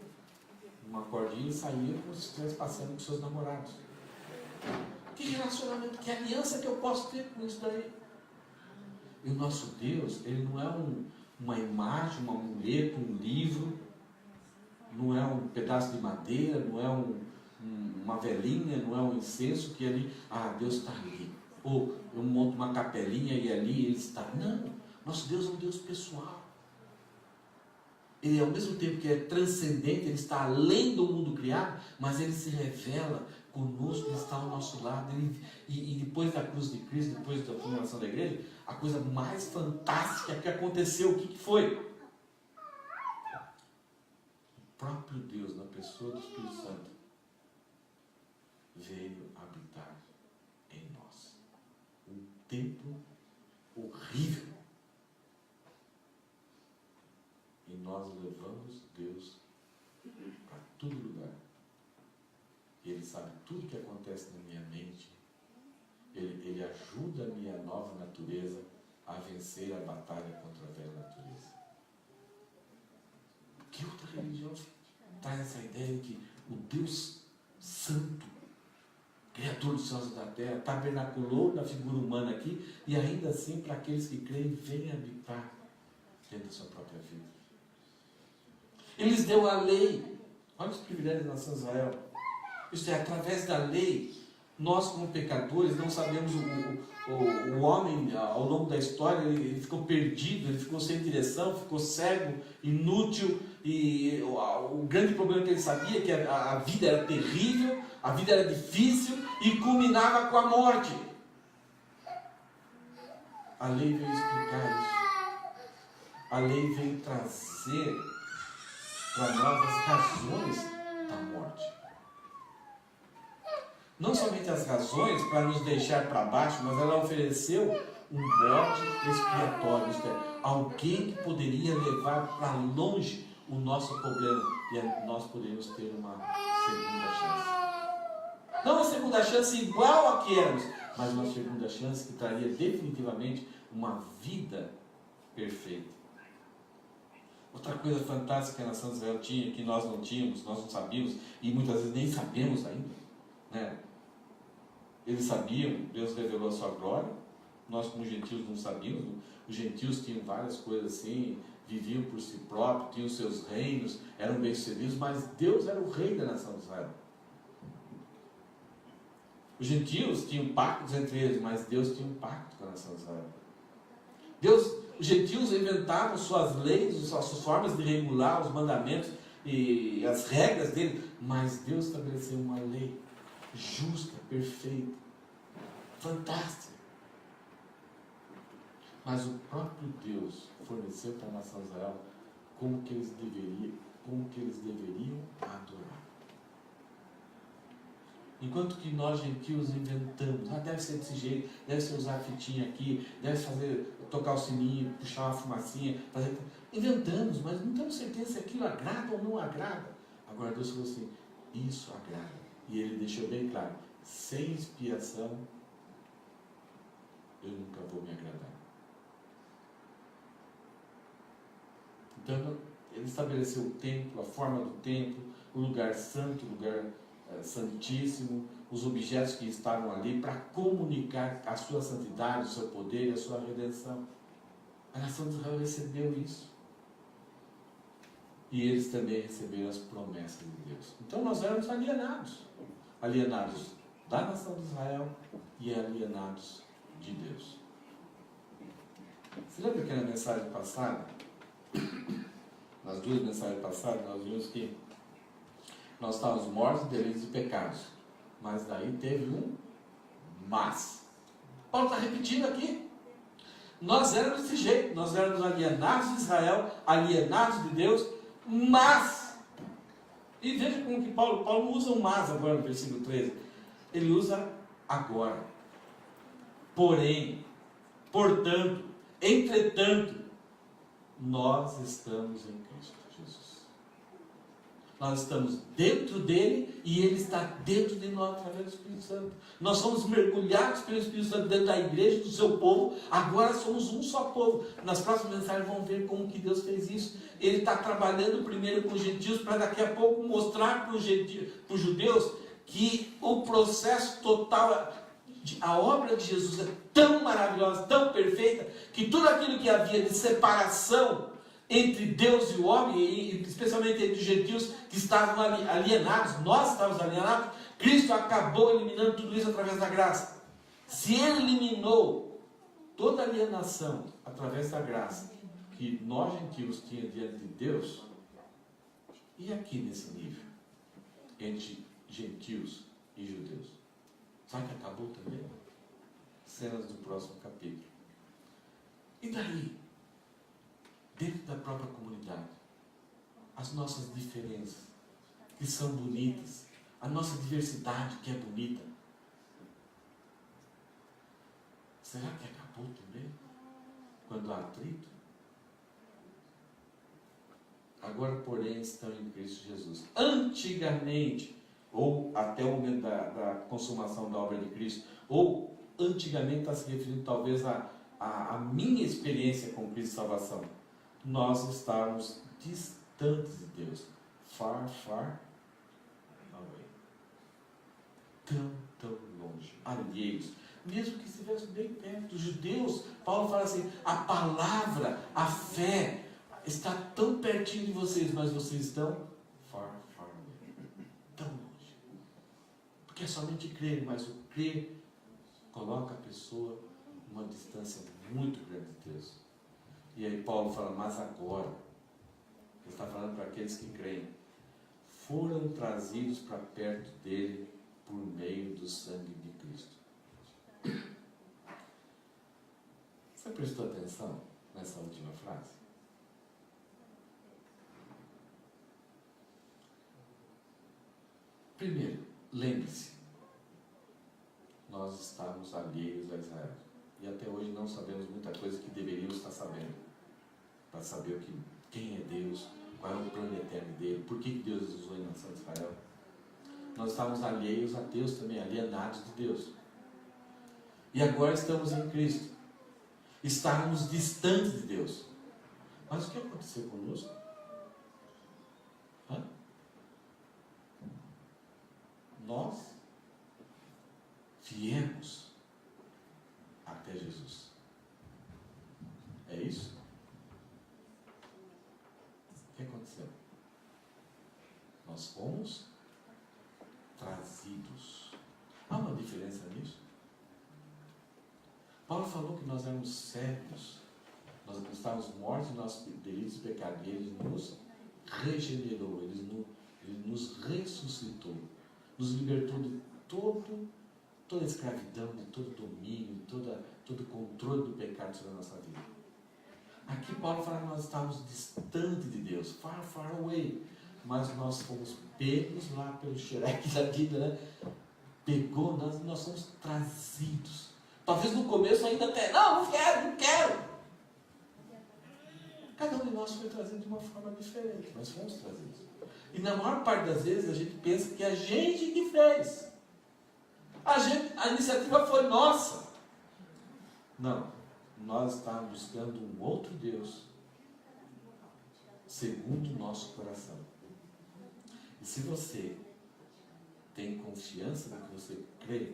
uma cordinha, e saíam como se estivesse passeando com seus namorados. Que relacionamento, que aliança que eu posso ter com isso daí? E o nosso Deus, ele não é uma imagem, um amuleto, um livro, não é um pedaço de madeira, não é uma velinha, não é um incenso que ali, Deus está ali. Ou eu monto uma capelinha e ali Ele está. Não, nosso Deus é um Deus pessoal. Ele, ao mesmo tempo que é transcendente, Ele está além do mundo criado, mas Ele se revela conosco, Ele está ao nosso lado. E depois da cruz de Cristo, depois da fundação da igreja, a coisa mais fantástica que aconteceu, o que foi? O próprio Deus, na pessoa do Espírito Santo, veio habitar em nós. Um templo horrível. E nós levamos Deus para todo lugar. E Ele sabe tudo que acontece na minha mente. Ele ajuda a minha nova natureza a vencer a batalha contra a velha natureza. Que outra religião traz essa ideia de que o Deus Santo, Criador dos céus e da terra, tabernaculou na figura humana aqui, e ainda assim, para aqueles que creem, vem habitar dentro da sua própria vida. Ele lhes deu a lei. Olha os privilégios da nação de Israel. Isto é, através da lei, nós como pecadores não sabemos, o homem ao longo da história, ele ficou perdido, ele ficou sem direção, ficou cego, inútil, e o grande problema que ele sabia é que a vida era terrível, a vida era difícil e culminava com a morte. A lei veio explicar isso. A lei veio trazer para nós as razões da morte. Não somente as razões para nos deixar para baixo, mas ela ofereceu um bode expiatório, isto é, alguém que poderia levar para longe o nosso problema, e nós poderíamos ter uma segunda chance. Não uma segunda chance igual a que éramos, mas uma segunda chance que traria definitivamente uma vida perfeita. Outra coisa fantástica que a nação de Israel tinha, que nós não tínhamos, nós não sabíamos, e muitas vezes nem sabemos ainda, né? Eles sabiam, Deus revelou a sua glória, nós como gentios não sabíamos. Os gentios tinham várias coisas assim, viviam por si próprios, tinham seus reinos, eram bem-sucedidos, mas Deus era o rei da nação de Israel. Os gentios tinham pactos entre eles, mas Deus tinha um pacto com a nação de Israel. Os gentios inventavam suas leis, suas formas de regular os mandamentos e as regras dele, mas Deus estabeleceu uma lei justa, perfeita, fantástica. Mas o próprio Deus forneceu para a nação de Israel como que eles deveriam adorar. Enquanto que nós gentios inventamos, deve ser desse jeito, deve ser usar a fitinha aqui, deve tocar o sininho, puxar uma fumacinha, inventamos, mas não temos certeza se aquilo agrada ou não agrada. Agora Deus falou assim, isso agrada. E Ele deixou bem claro, sem expiação, eu nunca vou me agradar. Então, Ele estabeleceu o templo, a forma do templo, o lugar santo, o lugar santíssimo, os objetos que estavam ali para comunicar a sua santidade, o seu poder e a sua redenção. A nação de Israel recebeu isso. E eles também receberam as promessas de Deus. Então nós éramos alienados da nação de Israel e alienados de Deus. Você lembra que na mensagem passada, nas duas mensagens passadas, nós vimos que nós estávamos mortos de delitos e pecados, mas daí teve um mas. Paulo está repetindo aqui. Nós éramos desse jeito, nós éramos alienados de Israel, alienados de Deus, mas, e veja como que Paulo usa um mas agora no versículo 13, ele usa agora, porém, portanto, entretanto, nós estamos em Cristo Jesus. Nós estamos dentro dele e ele está dentro de nós através do Espírito Santo. Nós somos mergulhados pelo Espírito Santo dentro da igreja, do seu povo. Agora somos um só povo. Nas próximas mensagens vamos ver como que Deus fez isso. Ele está trabalhando primeiro com os gentios para daqui a pouco mostrar para os judeus que o processo total, a obra de Jesus é tão maravilhosa, tão perfeita, que tudo aquilo que havia de separação entre Deus e o homem, e especialmente entre os gentios que estavam alienados, nós estávamos alienados. Cristo acabou eliminando tudo isso através da graça. Se Ele eliminou toda alienação através da graça que nós gentios tínhamos diante de Deus, e aqui nesse nível, entre gentios e judeus, sabe que acabou também? Cenas do próximo capítulo. E daí, dentro da própria comunidade, as nossas diferenças, que são bonitas, a nossa diversidade, que é bonita, será que acabou também? Quando há atrito? Agora, porém, estão em Cristo Jesus. Antigamente, ou até o momento da consumação da obra de Cristo, ou antigamente está se referindo talvez a minha experiência com Cristo e salvação. Nós estávamos distantes de Deus. Far, far away. Tão longe. Alheios. Mesmo que estivessem bem perto. Os judeus, Paulo fala assim, a palavra, a fé, está tão pertinho de vocês, mas vocês estão far, far away. Tão longe. Porque é somente crer, mas o crer coloca a pessoa numa distância muito grande de Deus. E aí Paulo fala, mas agora, ele está falando para aqueles que creem, foram trazidos para perto dele por meio do sangue de Cristo. Você prestou atenção nessa última frase? Primeiro, lembre-se, nós estamos alheios a Israel. E até hoje não sabemos muita coisa que deveríamos estar sabendo. Para saber quem é Deus, qual é o plano eterno dele, por que Deus usou a nação de Israel. Nós estávamos alheios a Deus também, alienados de Deus. E agora estamos em Cristo. Estávamos distantes de Deus. Mas o que aconteceu conosco? Nós viemos até Jesus. É isso? O que aconteceu? Nós fomos trazidos. Há uma diferença nisso? Paulo falou que nós éramos cegos, nós estávamos mortos em nossos delitos e pecados, e Ele nos regenerou, Ele nos ressuscitou, nos libertou de toda a escravidão, de todo domínio, todo controle do pecado sobre a nossa vida. Aqui Paulo fala que nós estávamos distantes de Deus, far, far away, mas nós fomos pegos lá pelo xereque da vida, né? Pegou, nós fomos trazidos. Talvez no começo ainda até, não quero. Cada um de nós foi trazido de uma forma diferente, mas fomos trazidos. E na maior parte das vezes a gente pensa que é a gente que fez. A iniciativa foi nossa. Não, nós estávamos buscando um outro Deus, segundo o nosso coração. E se você tem confiança no que você crê,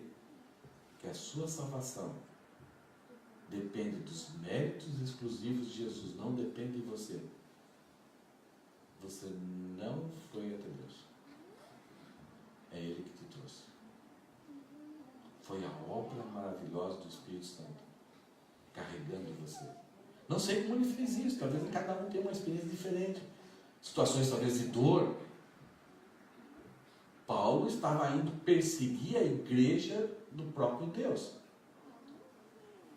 que a sua salvação depende dos méritos exclusivos de Jesus, não depende de você, você não foi até Deus. É Ele que te trouxe. Foi a obra maravilhosa do Espírito Santo, carregando você. Não sei como Ele fez isso, talvez cada um tenha uma experiência diferente. Situações talvez de dor. Paulo estava indo perseguir a igreja do próprio Deus.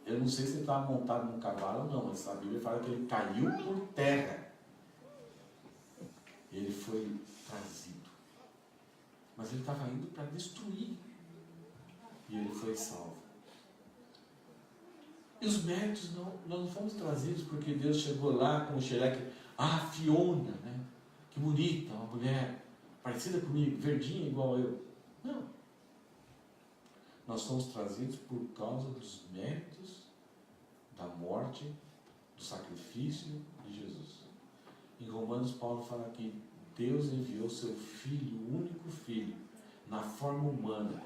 Eu não sei se ele estava montado num cavalo ou não, mas a Bíblia fala que ele caiu por terra. Ele foi trazido. Mas ele estava indo para destruir. E ele foi salvo. E os méritos, nós não fomos trazidos porque Deus chegou lá com o xereque. Fiona, né? Que bonita, uma mulher parecida comigo, verdinha igual eu. Não. Nós fomos trazidos por causa dos méritos da morte, do sacrifício de Jesus. Em Romanos, Paulo fala que Deus enviou seu Filho, o único Filho, na forma humana,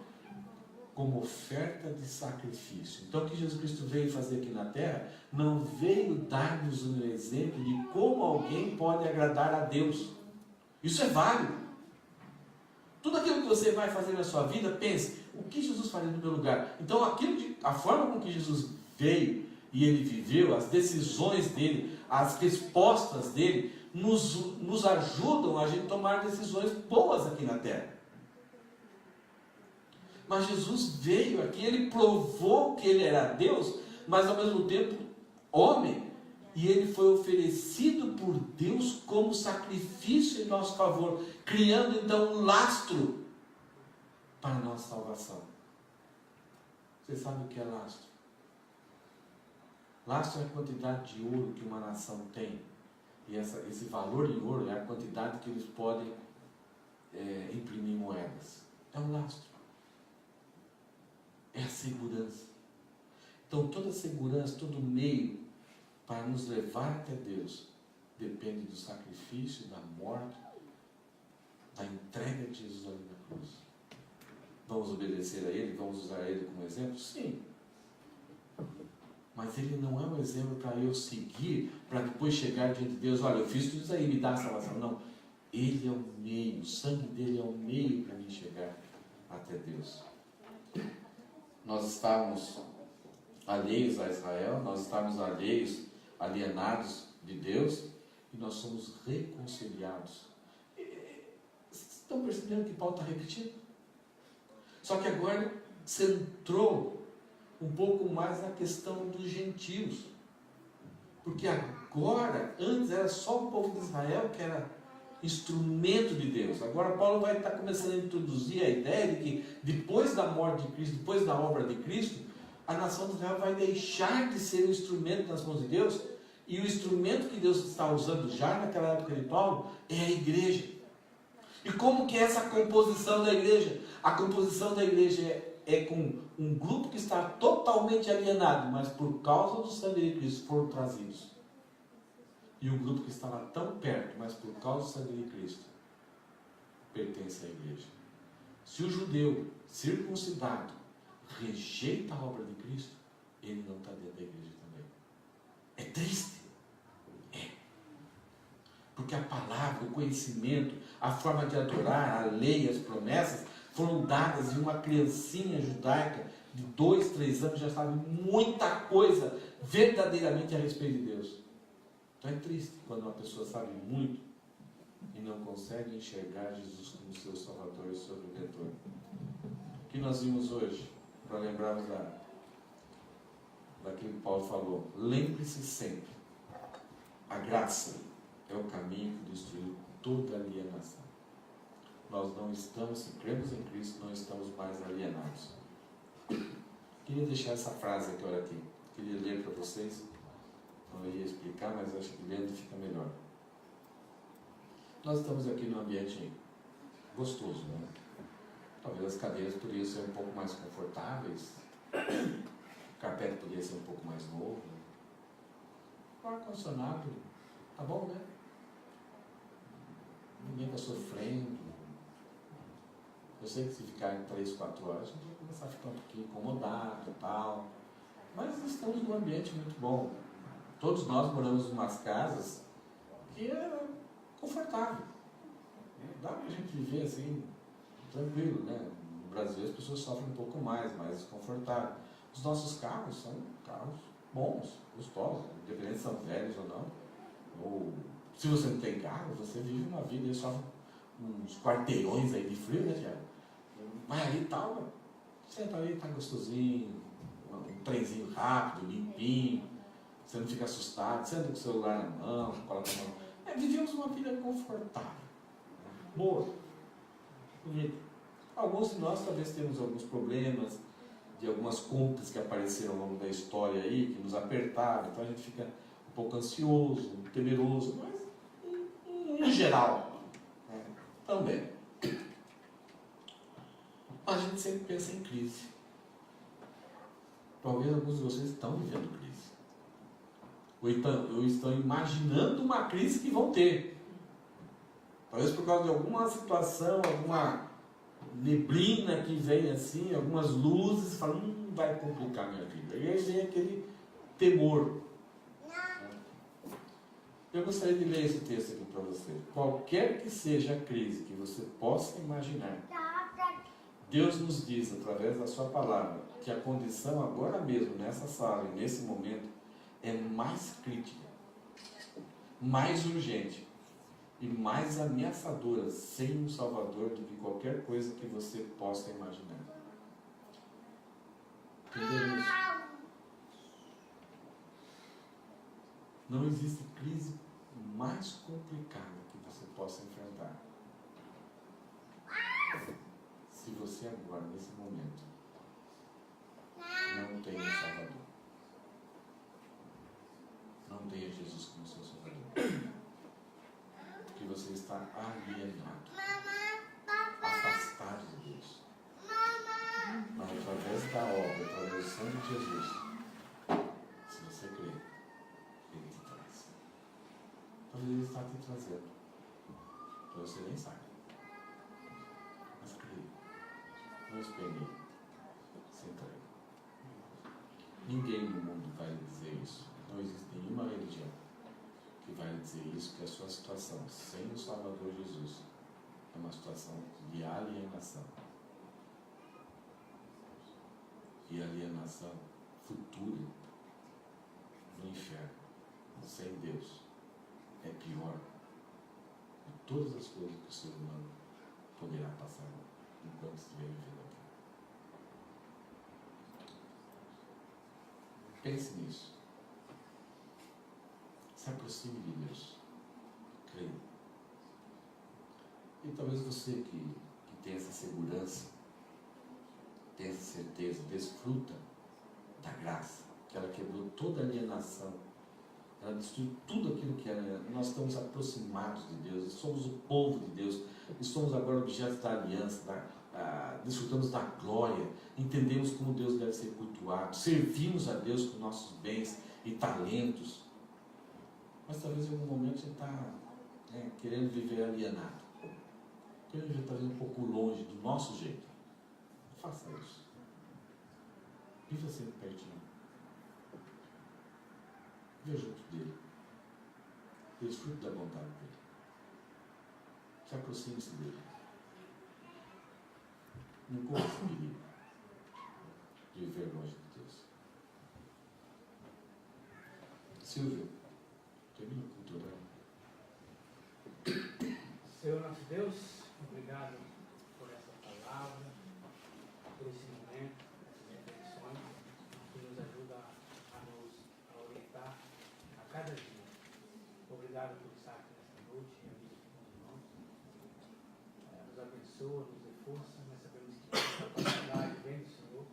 como oferta de sacrifício. Então, o que Jesus Cristo veio fazer aqui na terra, não veio dar-nos um exemplo de como alguém pode agradar a Deus. Isso é válido. Tudo aquilo que você vai fazer na sua vida, pense, o que Jesus faria no meu lugar? Então, a forma com que Jesus veio e ele viveu, as decisões dele, as respostas dele, nos ajudam a gente tomar decisões boas aqui na terra. Mas Jesus veio aqui, ele provou que ele era Deus, mas ao mesmo tempo homem, e ele foi oferecido por Deus como sacrifício em nosso favor, criando então um lastro para a nossa salvação. Você sabe o que é lastro? Lastro é a quantidade de ouro que uma nação tem, e esse valor em ouro é a quantidade que eles podem imprimir moedas. É um lastro. É a segurança. Então toda segurança, todo meio para nos levar até Deus depende do sacrifício, da morte, da entrega de Jesus ali na cruz. Vamos obedecer a Ele? Vamos usar Ele como exemplo? Sim. Mas Ele não é um exemplo para eu seguir, para depois chegar diante de Deus, olha, eu fiz tudo isso aí, me dá a salvação. Não. Ele é o meio, o sangue dele é o meio para mim chegar até Deus. Nós estávamos alheios a Israel, nós estávamos alienados de Deus, e nós somos reconciliados. Vocês estão percebendo que Paulo está repetindo? Só que agora centrou um pouco mais na questão dos gentios. Porque agora, antes era só o povo de Israel que era instrumento de Deus. Agora Paulo vai estar começando a introduzir a ideia de que depois da morte de Cristo, depois da obra de Cristo, a nação de Israel vai deixar de ser um instrumento nas mãos de Deus, e o instrumento que Deus está usando já naquela época de Paulo é a igreja. E como que é essa composição da igreja? A composição da igreja é com um grupo que está totalmente alienado, mas por causa do sangue de Cristo foram trazidos. E o grupo que estava tão perto, mas por causa do sangue de Cristo, pertence à igreja. Se o judeu circuncidado rejeita a obra de Cristo, ele não está dentro da igreja também. É triste. É. Porque a palavra, o conhecimento, a forma de adorar, a lei, as promessas, foram dadas em uma criancinha judaica de 2, 3 anos, já sabe muita coisa verdadeiramente a respeito de Deus. Então é triste quando uma pessoa sabe muito e não consegue enxergar Jesus como seu Salvador e seu Redentor. O que nós vimos hoje, para lembrarmos daquilo que Paulo falou, lembre-se sempre, a graça é o caminho que destruiu toda alienação. Nós não estamos, se cremos em Cristo, não estamos mais alienados. Queria deixar essa frase aqui. Queria ler para vocês. Não ia explicar, mas acho que lendo fica melhor. Nós estamos aqui num ambiente gostoso, né? Talvez as cadeiras poderiam ser um pouco mais confortáveis, o carpete poderia ser um pouco mais novo. O ar-condicionado, tá bom, né? Ninguém está sofrendo. Eu sei que se ficar em 3, 4 horas, a gente vai começar a ficar um pouquinho incomodado e tal. Mas estamos num ambiente muito bom. Todos nós moramos em umas casas que é confortável. Dá para a gente viver assim, tranquilo, né? No Brasil as pessoas sofrem um pouco mais desconfortável. Os nossos carros são carros bons, gostosos, independente se são velhos ou não. Ou se você não tem carro, você vive uma vida e sofre uns quarteirões aí de frio, né, Tiago? Vai ali e tal, senta aí, tá gostosinho, um trenzinho rápido, limpinho. Você não fica assustado, você anda com o celular na mão, coloca a mão. Vivemos uma vida confortável, boa, bonita. Alguns de nós talvez temos alguns problemas, de algumas contas que apareceram ao longo da história aí, que nos apertaram, então a gente fica um pouco ansioso, temeroso, mas em geral, também. Mas a gente sempre pensa em crise. Talvez alguns de vocês estão vivendo crise. Ou estão imaginando uma crise que vão ter. Talvez por causa de alguma situação, alguma neblina que vem assim, algumas luzes, e fala, vai complicar minha vida. E aí vem aquele temor. Eu gostaria de ler esse texto aqui para você. Qualquer que seja a crise que você possa imaginar, Deus nos diz, através da sua palavra, que a condição agora mesmo, nessa sala e nesse momento, é mais crítica, mais urgente e mais ameaçadora sem um Salvador do que qualquer coisa que você possa imaginar. Entendeu isso? Não existe crise mais complicada que você possa enfrentar se você agora, nesse momento, não tem um Salvador. Não tenha Jesus como seu Salvador. Porque você está alienado, afastado de Deus. Mas através da obra, através do sangue de Jesus, se você crer, Ele te traz. Talvez Ele está te trazendo, para você nem sabe. Mas creia, não espere, se entregue. Ninguém no mundo vai lhe dizer isso. Não existe nenhuma religião que vai lhe dizer isso, que a sua situação sem o Salvador Jesus é uma situação de alienação. E alienação futura no inferno, sem Deus, é pior de todas as coisas que o ser humano poderá passar enquanto estiver vivendo aqui. Pense nisso. Se aproxime de Deus. Creia. E talvez você que tem essa segurança, tem essa certeza, desfruta da graça, que ela quebrou toda a alienação, ela destruiu tudo aquilo que era. Nós estamos aproximados de Deus, somos o povo de Deus, e somos agora objetos da aliança, desfrutamos da glória, entendemos como Deus deve ser cultuado, servimos a Deus com nossos bens e talentos. Mas talvez em algum momento você está querendo viver alienado, querendo viver talvez um pouco longe do nosso jeito. Não faça isso. Viva sempre pertinho. Viva junto dele. Desfrute da vontade dele. Se aproxime-se dele. Não corra esse perigo de viver longe de Deus. Silvio, termina o cultural. Senhor nosso Deus, obrigado por essa palavra, por esse momento, essas reflexões que nos ajuda a orientar a cada dia. Obrigado por estar aqui nesta noite, reunidos com os irmãos. Nos abençoa, nos dê força, nós sabemos que a capacidade vem do Senhor.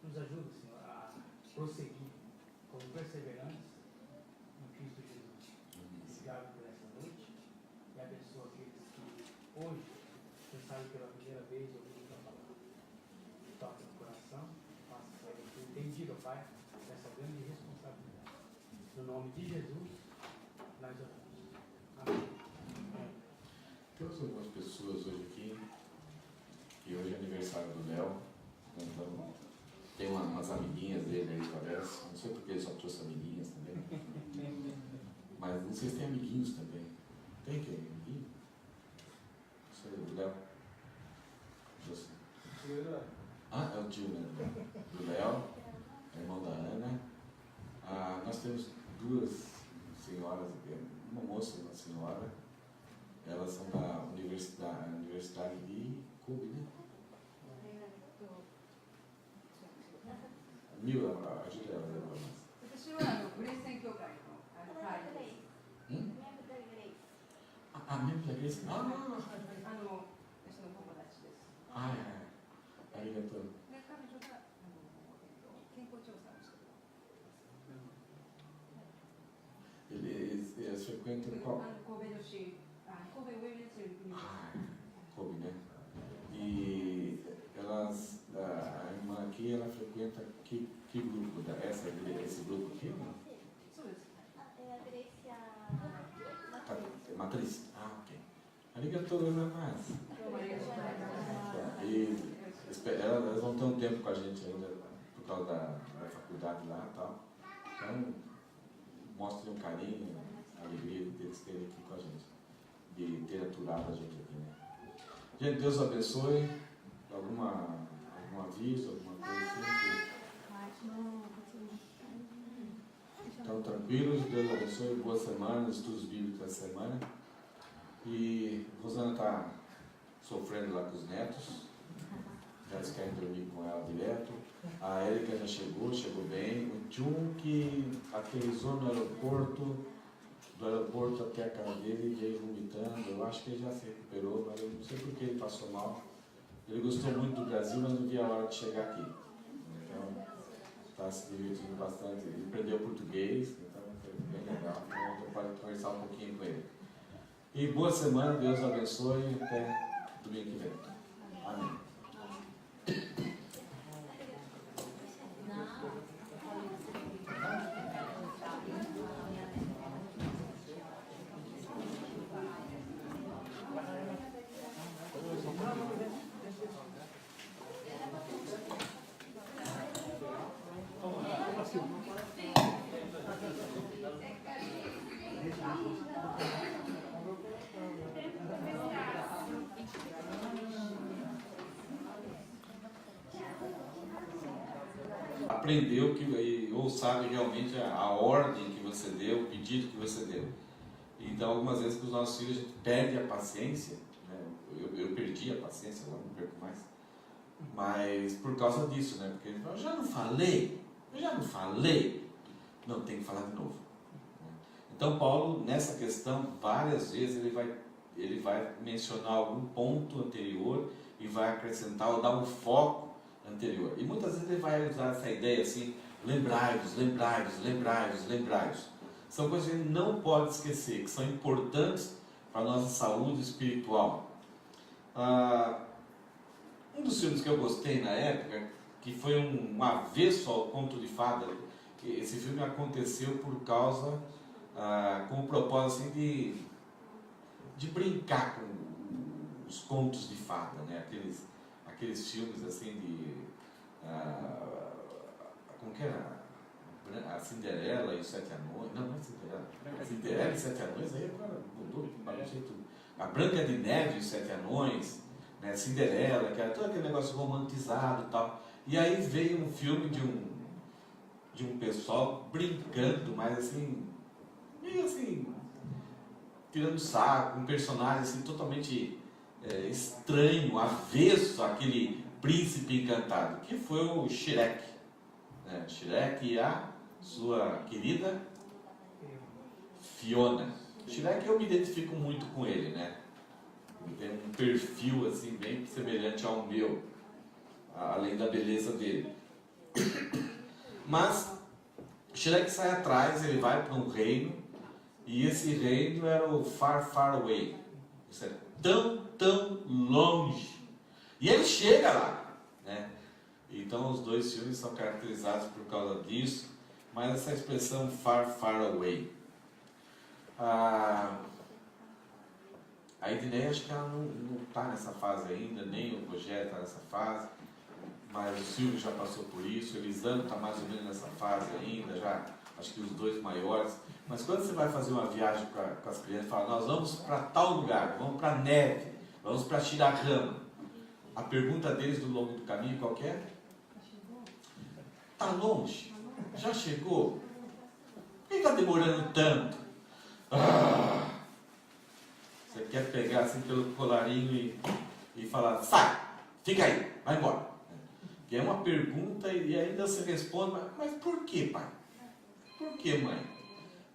Nos ajuda, Senhor, a prosseguir com perseverança em Cristo Jesus. Obrigado por essa noite e abençoa aqueles que hoje, quem sabe pela primeira vez, ouviram a palavra. Toque no coração, faça sair entendido, Pai, dessa grande responsabilidade. No nome de Jesus, nós oramos. Amém. Temos algumas pessoas hoje aqui, e hoje é aniversário do Léo, então tem umas amiguinhas dele aí, parece. Não sei porque ele só trouxe amiguinhas também. Mas não sei se tem amiguinhos também. Tem que amiguinho? Não sei, o Léo. Você. Ah, é o tio, né? Do Léo, é irmão da Ana. Nós temos duas senhoras aqui, uma moça e uma senhora. Elas são da Universidade de Kobe, né? Mil, ajuda ela a levar mais. 私はブレイス宣教会の会です。 membro da igreja? 私の友達です。ありがとう。で、彼女が健康調査をしています。 Eles frequentam qual? 神戸市、神戸ウェルネスユニバーシティ。 Kobe, né? E elas, a irmã aqui, ela frequenta que grupo? Esse grupo aqui? Não? そうです。 Matriz? Ok. Arigatou gozaimasu. どうもありがとうございます。E elas vão ter um tempo com a gente ainda, por causa da faculdade lá e tal. Então, mostre um carinho, a alegria deles terem aqui com a gente, de ter aturado a gente aqui, né? Gente, Deus abençoe. Algum aviso, alguma coisa assim? Então, tranquilos, Deus abençoe, boa semana, estudos bíblicos essa semana. E Rosana está sofrendo lá com os netos, já eles querem dormir com ela direto. A Érica já chegou bem. O Tchum que aterrissou no aeroporto, do aeroporto até a casa dele, veio vomitando. Eu acho que ele já se recuperou, mas eu não sei por que ele passou mal. Ele gostou muito do Brasil, mas não via a hora de chegar aqui. Então, está se divertindo bastante. Ele aprendeu português, então foi bem legal. Então, eu pode conversar um pouquinho com ele. E boa semana, Deus abençoe e até domingo que vem. Amém. Aprendeu ou sabe realmente a ordem que você deu, o pedido que você deu. Então, algumas vezes com os nossos filhos a gente perde a paciência, né? Eu perdi a paciência, agora não perco mais, mas por causa disso, né? Porque ele fala, eu já não falei, não, tem que falar de novo. Então, Paulo, nessa questão, várias vezes ele vai mencionar algum ponto anterior e vai acrescentar ou dar um foco anterior. E muitas vezes ele vai usar essa ideia assim, lembrai-vos. São coisas que a gente não pode esquecer, que são importantes para a nossa saúde espiritual. Um dos filmes que eu gostei na época, que foi um avesso ao conto de fada, esse filme aconteceu por causa, com o propósito assim, de brincar com os contos de fada, né? Aqueles filmes assim como que era? A Cinderela e os Sete Anões. Não é Cinderela. Cinderela e os Sete Anões, aí agora mudou, bagunçou tudo. A Branca de Neve e os Sete Anões, né? Cinderela, que era todo aquele negócio romantizado e tal. E aí veio um filme de um pessoal brincando, mas assim, meio assim, tirando sarro, um personagem assim totalmente estranho, avesso àquele príncipe encantado, que foi o Shrek, né? Shrek e a sua querida Fiona. Shrek, eu me identifico muito com ele, né? Ele tem um perfil assim bem semelhante ao meu, além da beleza dele. Mas Shrek sai atrás, ele vai para um reino, e esse reino era o Far Far Away. Isso é tão longe. E ele chega lá, né? Então os dois filmes são caracterizados por causa disso, mas essa expressão Far Far Away. A Edneia, acho que ela não está nessa fase ainda, nem o Rogério está nessa fase, mas o Silvio já passou por isso, o Elisandro está mais ou menos nessa fase ainda, já acho que os dois maiores. Mas quando você vai fazer uma viagem com as crianças, fala, nós vamos para tal lugar, vamos para a neve, vamos para Shiragama. A pergunta deles do longo do caminho qual que é? Está longe? Já chegou? Por que está demorando tanto? Você quer pegar assim pelo colarinho e falar, sai, fica aí, vai embora. Que é uma pergunta e ainda você responde, mas por que, pai? Por que, mãe?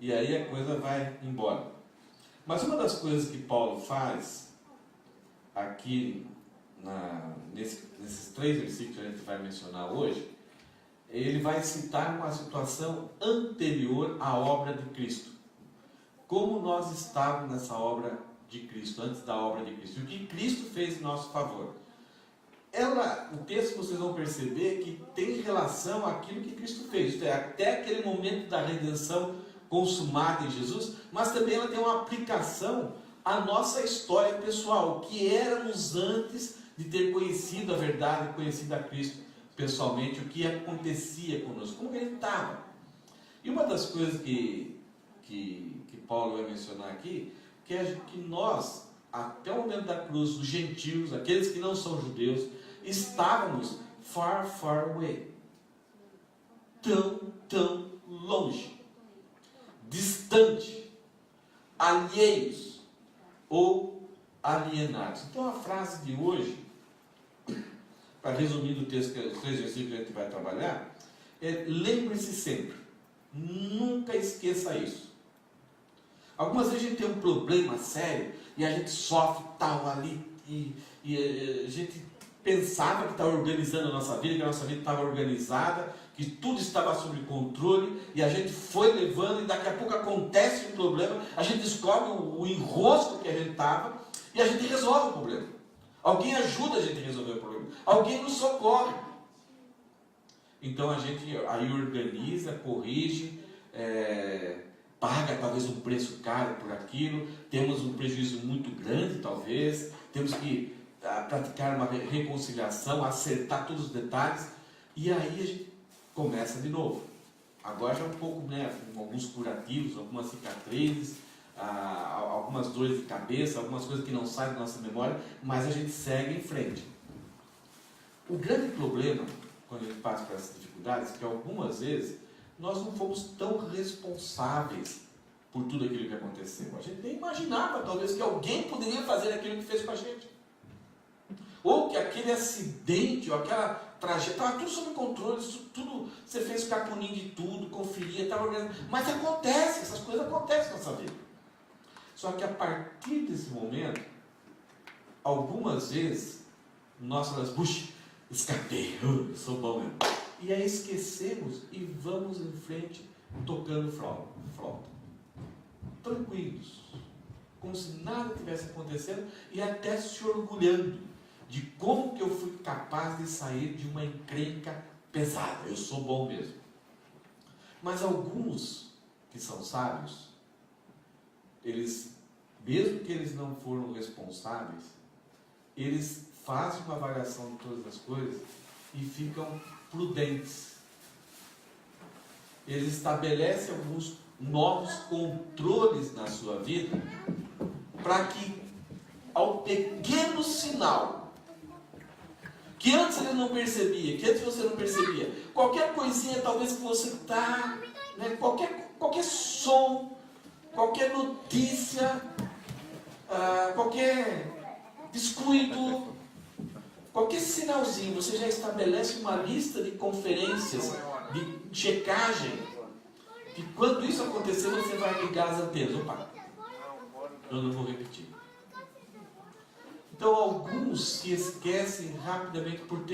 E aí a coisa vai embora. Mas uma das coisas que Paulo faz aqui nesses 3 versículos que a gente vai mencionar hoje, ele vai citar uma situação anterior à obra de Cristo. Como nós estávamos nessa obra de Cristo, antes da obra de Cristo. E o que Cristo fez em nosso favor. O texto vocês vão perceber que tem relação àquilo que Cristo fez. Isto é, até aquele momento da redenção consumada em Jesus, mas também ela tem uma aplicação à nossa história pessoal, o que éramos antes de ter conhecido a verdade, conhecido a Cristo pessoalmente, o que acontecia conosco, como ele estava. E uma das coisas que Paulo vai mencionar aqui, que é que nós, até o momento da cruz, os gentios, aqueles que não são judeus, estávamos far, far away. Tão longe, distante, alheios ou alienados. Então a frase de hoje, para resumir o texto, os 3 versículos que a gente vai trabalhar, é: lembre-se sempre, nunca esqueça isso. Algumas vezes a gente tem um problema sério e a gente sofre tal ali e a gente pensava que estava organizando a nossa vida, que a nossa vida estava organizada, que tudo estava sob controle, e a gente foi levando, e daqui a pouco acontece um problema, a gente descobre o enrosco que a gente estava, e a gente resolve o problema. Alguém ajuda a gente a resolver o problema, alguém nos socorre. Então a gente aí organiza, corrige, paga talvez um preço caro por aquilo, temos um prejuízo muito grande talvez, temos que praticar uma reconciliação, acertar todos os detalhes, e aí a gente começa de novo. Agora já um pouco, com alguns curativos, algumas cicatrizes, algumas dores de cabeça, algumas coisas que não saem da nossa memória, mas a gente segue em frente. O grande problema, quando a gente passa por essas dificuldades, é que algumas vezes nós não fomos tão responsáveis por tudo aquilo que aconteceu. A gente nem imaginava, talvez, que alguém poderia fazer aquilo que fez com a gente. Ou que aquele acidente, ou aquela tragédia, estava tudo sob controle, tudo, você fez capunim de tudo, conferia, estava organizado. Mas acontece, essas coisas acontecem na nossa vida. Só que a partir desse momento, algumas vezes, nós falamos, puxa, escapei, eu sou bom mesmo. E aí esquecemos e vamos em frente tocando flauta. Tranquilos, como se nada tivesse acontecendo e até se orgulhando de como que eu fui capaz de sair de uma encrenca pesada. Eu sou bom mesmo. Mas alguns que são sábios, eles, mesmo que eles não foram responsáveis, eles fazem uma avaliação de todas as coisas e ficam prudentes. Eles estabelecem alguns novos controles na sua vida para que, ao pequeno sinal que antes ele não percebia, que antes você não percebia, qualquer coisinha talvez que você está, qualquer som, qualquer notícia, qualquer descuido, qualquer sinalzinho, você já estabelece uma lista de conferências, de checagem, e quando isso acontecer você vai ligar as antenas. Opa, eu não vou repetir. Então alguns se esquecem rapidamente por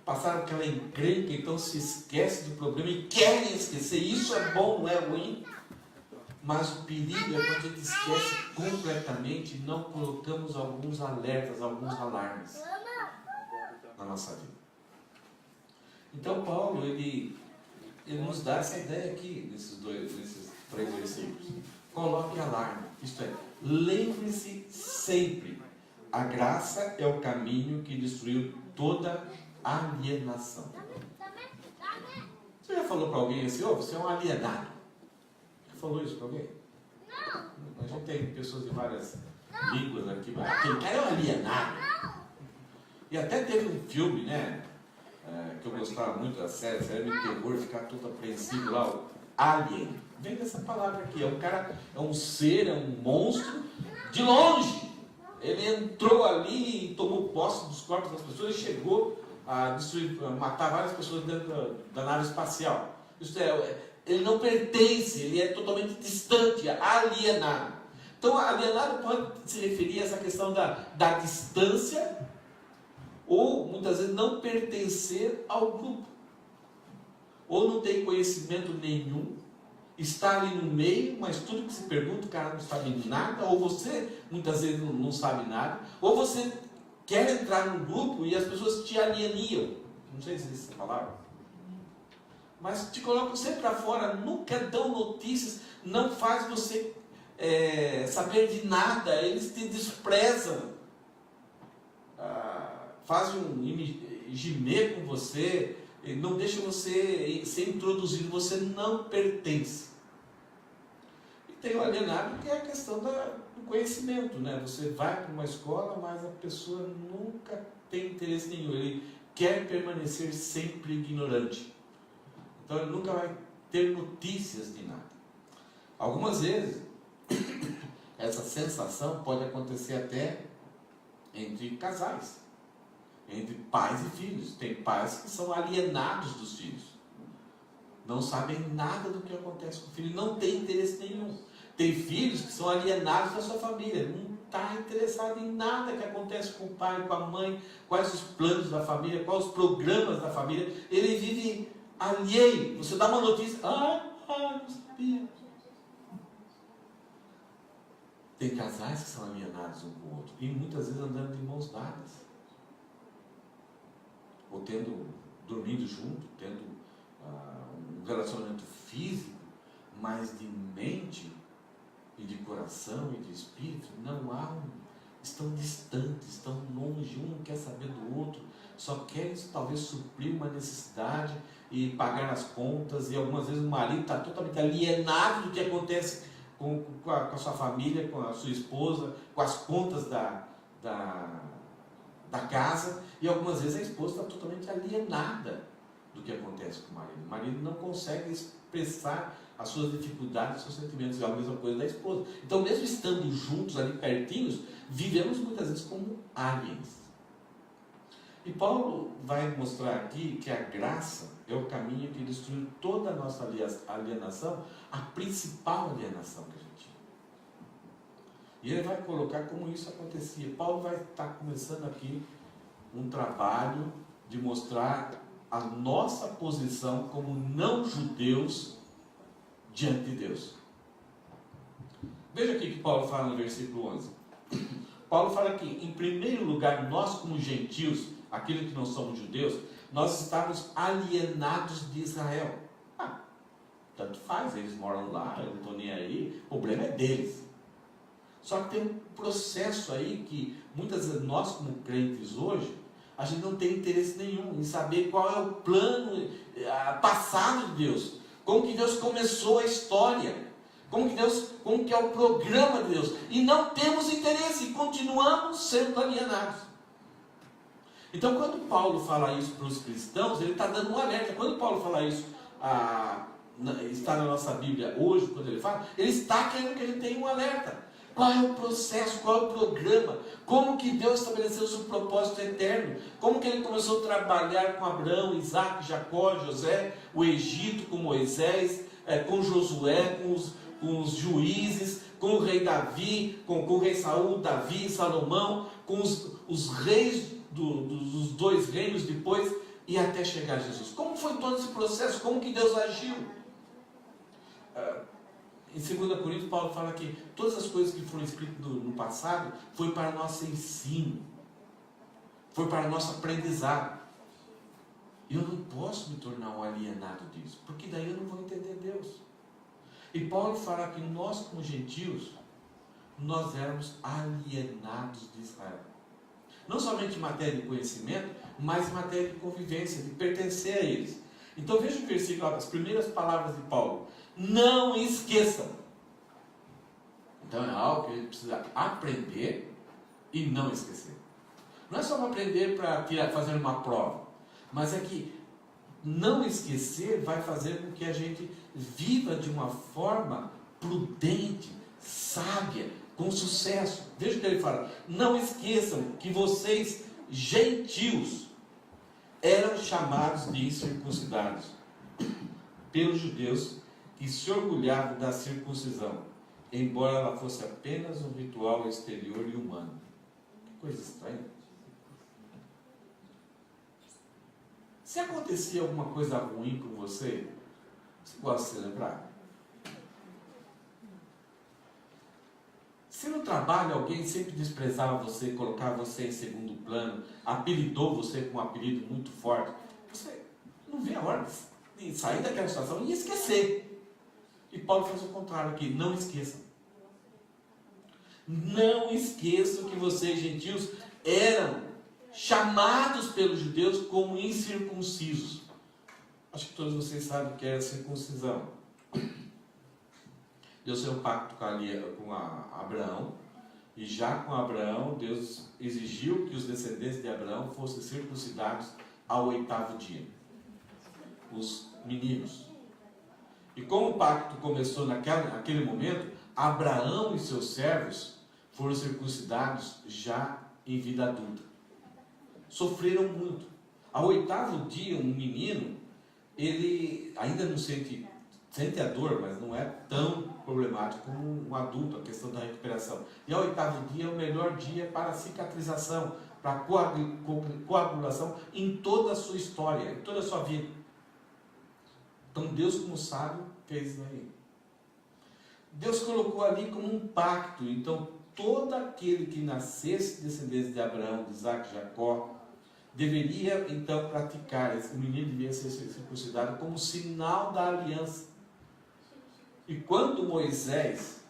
passar aquela encrenca, então se esquecem do problema e querem esquecer. Isso é bom, não é ruim, mas o perigo é quando a gente esquece completamente e não colocamos alguns alertas, alguns alarmes na nossa vida. Então Paulo, ele nos dá essa ideia aqui, nesses 3 versículos. Coloque alarme, isto é, lembre-se sempre. A graça é o caminho que destruiu toda alienação. Você já falou para alguém assim, você é um alienado? Já falou isso para alguém? Não. A gente tem pessoas de várias línguas aqui, mas aquele cara é um alienado. E até teve um filme, que eu gostava muito da série de terror, ficar todo apreensivo lá, o Alien. Vem dessa palavra aqui, é um ser, é um monstro, de longe. Ele entrou ali e tomou posse dos corpos das pessoas e chegou a matar várias pessoas dentro da nave espacial. Isso ele não pertence, ele é totalmente distante, alienado. Então, alienado pode se referir a essa questão da distância, ou muitas vezes não pertencer ao grupo, ou não tem conhecimento nenhum, está ali no meio, mas tudo que se pergunta, o cara não sabe nada, ou você muitas vezes não sabe nada, ou você quer entrar num grupo e as pessoas te alienam, não sei se existe essa palavra, mas te colocam sempre para fora, nunca dão notícias, não faz você saber de nada, eles te desprezam. fazem gemer com você, não deixam você ser introduzido, você não pertence. E tem o alienado, que é a questão do conhecimento, né? Você vai para uma escola, mas a pessoa nunca tem interesse nenhum, ele quer permanecer sempre ignorante. Então ele nunca vai ter notícias de nada. Algumas vezes, essa sensação pode acontecer até entre casais, entre pais e filhos. Tem pais que são alienados dos filhos, não sabem nada do que acontece com o filho, não tem interesse nenhum. Tem filhos que são alienados da sua família, não está interessado em nada que acontece com o pai, com a mãe, quais os planos da família, quais os programas da família. Ele vive alheio. Você dá uma notícia, não sabia. Tem casais que são alienados um com o outro, e muitas vezes andando de mãos dadas, ou dormindo junto, tendo um relacionamento físico, mas de mente e de coração e de espírito, estão distantes, estão longe, um não quer saber do outro, só quer talvez suprir uma necessidade e pagar as contas, e algumas vezes o marido está totalmente alienado do que acontece com a sua família, com a sua esposa, com as contas da casa, e algumas vezes a esposa está totalmente alienada do que acontece com o marido. O marido não consegue expressar as suas dificuldades, os seus sentimentos, é a mesma coisa da esposa. Então, mesmo estando juntos ali pertinhos, vivemos muitas vezes como aliens. E Paulo vai mostrar aqui que a graça é o caminho que destrui toda a nossa alienação, a principal alienação que a gente tinha. E ele vai colocar como isso acontecia. Paulo vai estar começando aqui um trabalho de mostrar a nossa posição como não-judeus diante de Deus. Veja aqui que Paulo fala no versículo 11. Paulo fala que, em primeiro lugar, nós como gentios, aqueles que não somos judeus, nós estamos alienados de Israel. Tanto faz, eles moram lá, eu não estou nem aí, o problema é deles. Só que tem um processo aí que, muitas vezes, nós como crentes hoje, a gente não tem interesse nenhum em saber qual é o plano passado de Deus, como que Deus começou a história, como que é o programa de Deus, e não temos interesse, e continuamos sendo alienados. Então, quando Paulo fala isso para os cristãos, ele está dando um alerta. Quando Paulo fala isso, está na nossa Bíblia hoje, quando ele fala, ele está querendo que a gente tenha um alerta. Qual é o processo, qual é o programa, como que Deus estabeleceu o seu propósito eterno, como que ele começou a trabalhar com Abraão, Isaac, Jacó, José, o Egito com Moisés, com Josué, com os juízes, com o rei Davi, com o rei Saul, Davi, Salomão, com os reis dos dois reinos depois, e até chegar a Jesus. Como foi todo esse processo? Como que Deus agiu? Em 2 Coríntios, Paulo fala que todas as coisas que foram escritas no passado foi para nosso ensino, foi para nosso aprendizado. E eu não posso me tornar um alienado disso, porque daí eu não vou entender Deus. E Paulo fala que nós, como gentios, nós éramos alienados de Israel. Não somente em matéria de conhecimento, mas em matéria de convivência, de pertencer a eles. Então veja o versículo, as primeiras palavras de Paulo. Não esqueçam. Então é algo que a gente precisa aprender e não esquecer. Não é só aprender para fazer uma prova, mas é que não esquecer vai fazer com que a gente viva de uma forma prudente, sábia, com sucesso. Veja o que ele fala. Não esqueçam que vocês, gentios, eram chamados de incircuncidados pelos judeus que se orgulhavam da circuncisão, embora ela fosse apenas um ritual exterior e humano. Que coisa estranha. Se acontecia alguma coisa ruim com você, você gosta de celebrar? Se no trabalho alguém sempre desprezava você, colocava você em segundo plano, apelidou você com um apelido muito forte, você não vê a hora de sair daquela situação e esquecer. E Paulo faz o contrário aqui, não esqueçam. Não esqueçam que vocês, gentios, eram chamados pelos judeus como incircuncisos. Acho que todos vocês sabem o que é a circuncisão. Deus fez um pacto com Abraão, e já com Abraão, Deus exigiu que os descendentes de Abraão fossem circuncidados ao 8º dia. Os meninos. E como o pacto começou naquele momento, Abraão e seus servos foram circuncidados já em vida adulta. Sofreram muito. Ao 8º dia, um menino, ele ainda não sente a dor, mas não é tão problemático como um adulto, a questão da recuperação. E ao 8º dia é o melhor dia para a cicatrização, para a coagulação em toda a sua história, em toda a sua vida. Então Deus, como sábio, fez isso aí. Deus colocou ali como um pacto. Então todo aquele que nascesse descendente de Abraão, de Isaac, de Jacó, deveria então praticar, esse menino devia ser circuncidado como sinal da aliança. E quando Moisés,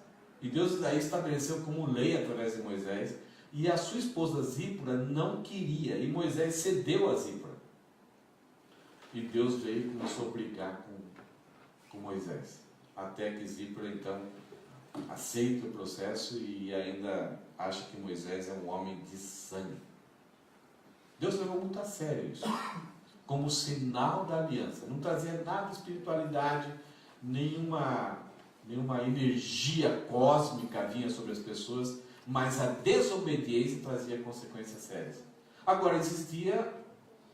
e Deus aí estabeleceu como lei através de Moisés, e a sua esposa Zípora não queria, e Moisés cedeu a Zípora. E Deus veio e começou a brigar com Moisés, até que Zípora então aceita o processo e ainda acha que Moisés é um homem de sangue. Deus levou muito a sério isso, como sinal da aliança. Não trazia nada de espiritualidade, nenhuma energia cósmica vinha sobre as pessoas, mas a desobediência trazia consequências sérias. Agora, existia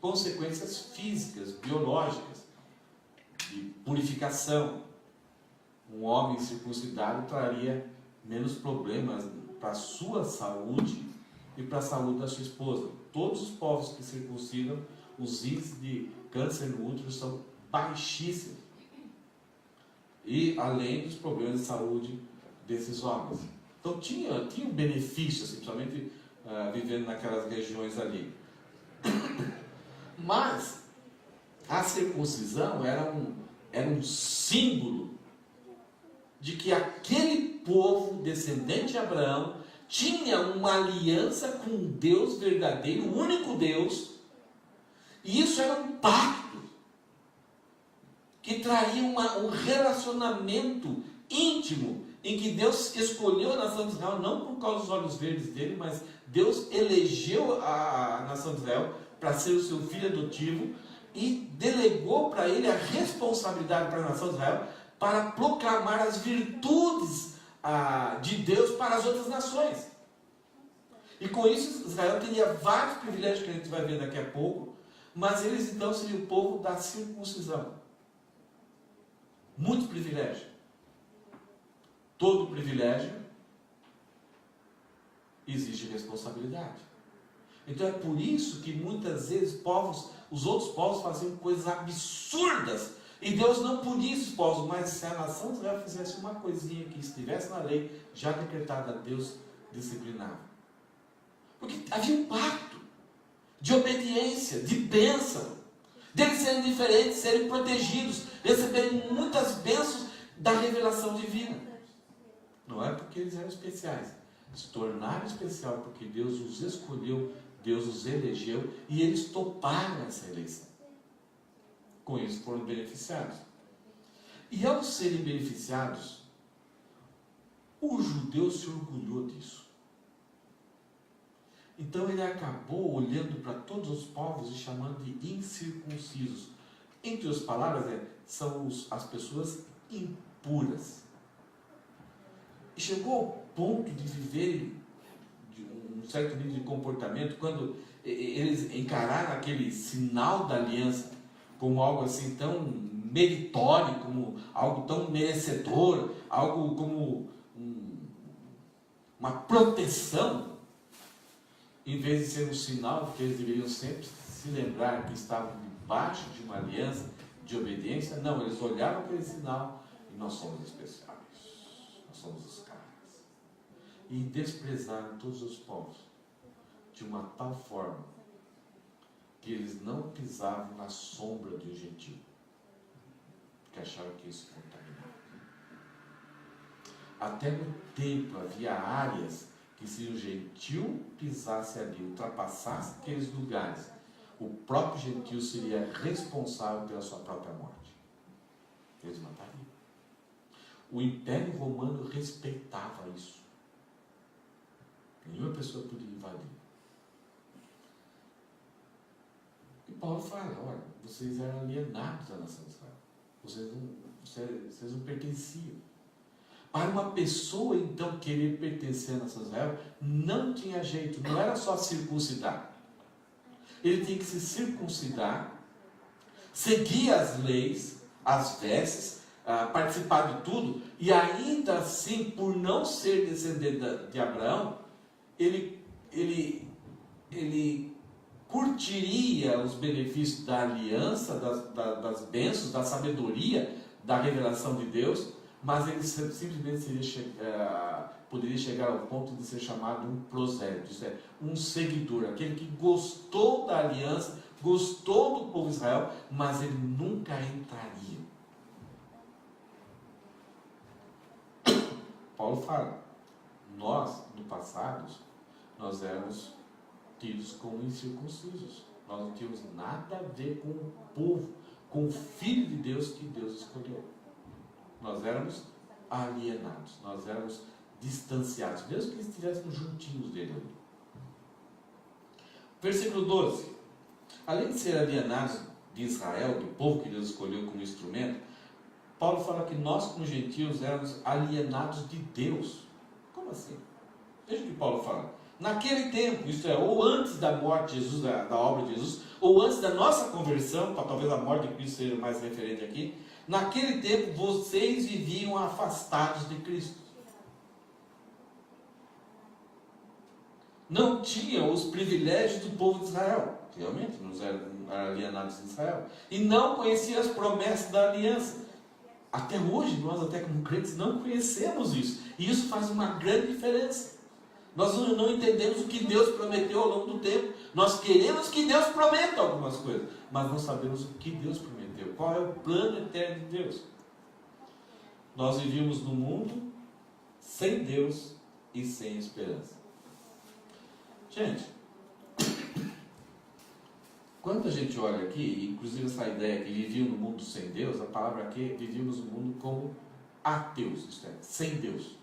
consequências físicas, biológicas, de purificação. Um homem circuncidado traria menos problemas para a sua saúde e para a saúde da sua esposa. Todos os povos que circuncidam, os índices de câncer no útero são baixíssimos. E além dos problemas de saúde desses homens. Então tinha um benefício, assim, principalmente vivendo naquelas regiões ali. Mas a circuncisão era um símbolo de que aquele povo descendente de Abraão tinha uma aliança com um Deus verdadeiro, o único Deus, e isso era um pacto que traria um relacionamento íntimo, em que Deus escolheu a nação de Israel, não por causa dos olhos verdes dele, mas Deus elegeu a nação de Israel para ser o seu filho adotivo e delegou para ele a responsabilidade para a nação de Israel para proclamar as virtudes de Deus para as outras nações. E com isso Israel teria vários privilégios que a gente vai ver daqui a pouco, mas eles então seriam o povo da circuncisão. Muito privilégio. Todo privilégio exige responsabilidade. Então é por isso que muitas vezes os outros povos faziam coisas absurdas e Deus não punia esses povos, mas se a nação de Israel fizesse uma coisinha que estivesse na lei já decretada, Deus disciplinava. Porque havia um pacto de obediência, de bênção, deles serem diferentes, serem protegidos, receberem muitas bênçãos da revelação divina. Não é porque eles eram especiais, se tornaram especial porque Deus os escolheu, Deus os elegeu e eles toparam essa eleição. Com isso foram beneficiados. E ao serem beneficiados, o judeu se orgulhou disso. Então ele acabou olhando para todos os povos e chamando de incircuncisos. Entre as palavras, são as pessoas impuras. E chegou ao ponto de viverem de um certo nível de comportamento, quando eles encararam aquele sinal da aliança como algo assim tão meritório, como algo tão merecedor, algo como uma proteção, em vez de ser um sinal que eles deveriam sempre se lembrar que estavam debaixo de uma aliança de obediência. Não, eles olhavam aquele sinal e nós somos especiais, nós somos os caras. E desprezaram todos os povos de uma tal forma que eles não pisavam na sombra de um gentil, porque achavam que isso contaminava. Até no templo havia áreas que se o gentil pisasse ali, ultrapassasse aqueles lugares, o próprio gentil seria responsável pela sua própria morte. Eles matariam. O Império Romano respeitava isso. Nenhuma pessoa podia invadir. E Paulo fala, olha, vocês eram alienados da nação de Israel. Vocês não pertenciam. Para uma pessoa, então, querer pertencer à nação de Israel, não tinha jeito, não era só circuncidar. Ele tinha que se circuncidar, seguir as leis, as vestes, participar de tudo, e ainda assim, por não ser descendente de Abraão, ele curtiria os benefícios da aliança, das bênçãos, da sabedoria, da revelação de Deus, mas ele simplesmente poderia chegar ao ponto de ser chamado um prosélito, isso é, um seguidor, aquele que gostou da aliança, gostou do povo de Israel, mas ele nunca entraria. Paulo fala, nós, no passado, nós éramos tidos como incircuncisos. Nós não tínhamos nada a ver com o povo, com o Filho de Deus que Deus escolheu. Nós éramos alienados, nós éramos distanciados, mesmo que estivéssemos juntinhos dele. Versículo 12. Além de ser alienados de Israel, do povo que Deus escolheu como instrumento, Paulo fala que nós, como gentios, éramos alienados de Deus. Como assim? Veja o que Paulo fala. Naquele tempo, isto é, ou antes da morte de Jesus, da obra de Jesus, ou antes da nossa conversão, talvez a morte de Cristo seja mais referente aqui, naquele tempo vocês viviam afastados de Cristo. Não tinham os privilégios do povo de Israel. Realmente, não eram alienados de Israel. E não conheciam as promessas da aliança. Até hoje, nós até como crentes não conhecemos isso. E isso faz uma grande diferença. Nós não entendemos o que Deus prometeu ao longo do tempo. Nós queremos que Deus prometa algumas coisas, mas não sabemos o que Deus prometeu. Qual é o plano eterno de Deus? Nós vivíamos no mundo sem Deus e sem esperança. Gente, quando a gente olha aqui, inclusive essa ideia que viviam no mundo sem Deus, a palavra aqui, vivíamos no mundo como ateus, isto é, sem Deus.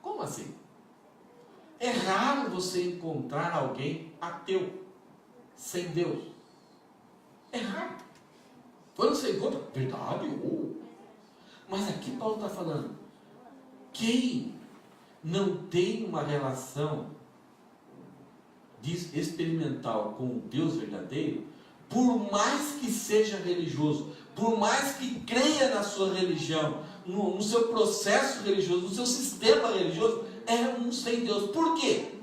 Como assim? É raro você encontrar alguém ateu, sem Deus. É raro. Quando você encontra, verdade, mas aqui Paulo está falando, quem não tem uma relação experimental com o Deus verdadeiro, por mais que seja religioso, por mais que creia na sua religião, no seu processo religioso, no seu sistema religioso, é um sem Deus. Por quê?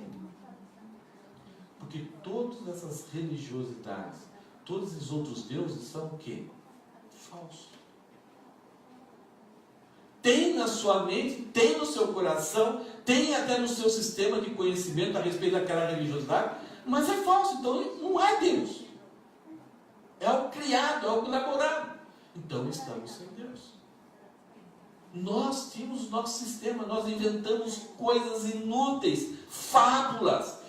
Porque todas essas religiosidades, todos os outros deuses são o quê? Falsos. Tem na sua mente, tem no seu coração, tem até no seu sistema de conhecimento a respeito daquela religiosidade, mas é falso, então não é Deus. É o criado, é o elaborado. Então estamos sem Deus. Nós tínhamos o nosso sistema, nós inventamos coisas inúteis, fábulas.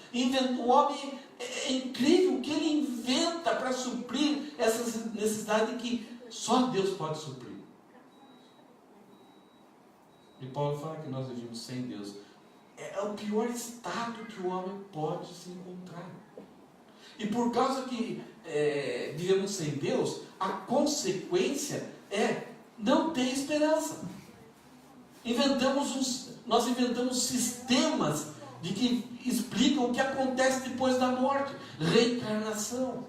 O homem é incrível o que ele inventa para suprir essas necessidades que só Deus pode suprir. E Paulo fala que nós vivemos sem Deus. É o pior estado que o homem pode se encontrar. E por causa que vivemos sem Deus, a consequência é não ter esperança. Nós inventamos sistemas de que explicam o que acontece depois da morte. Reencarnação.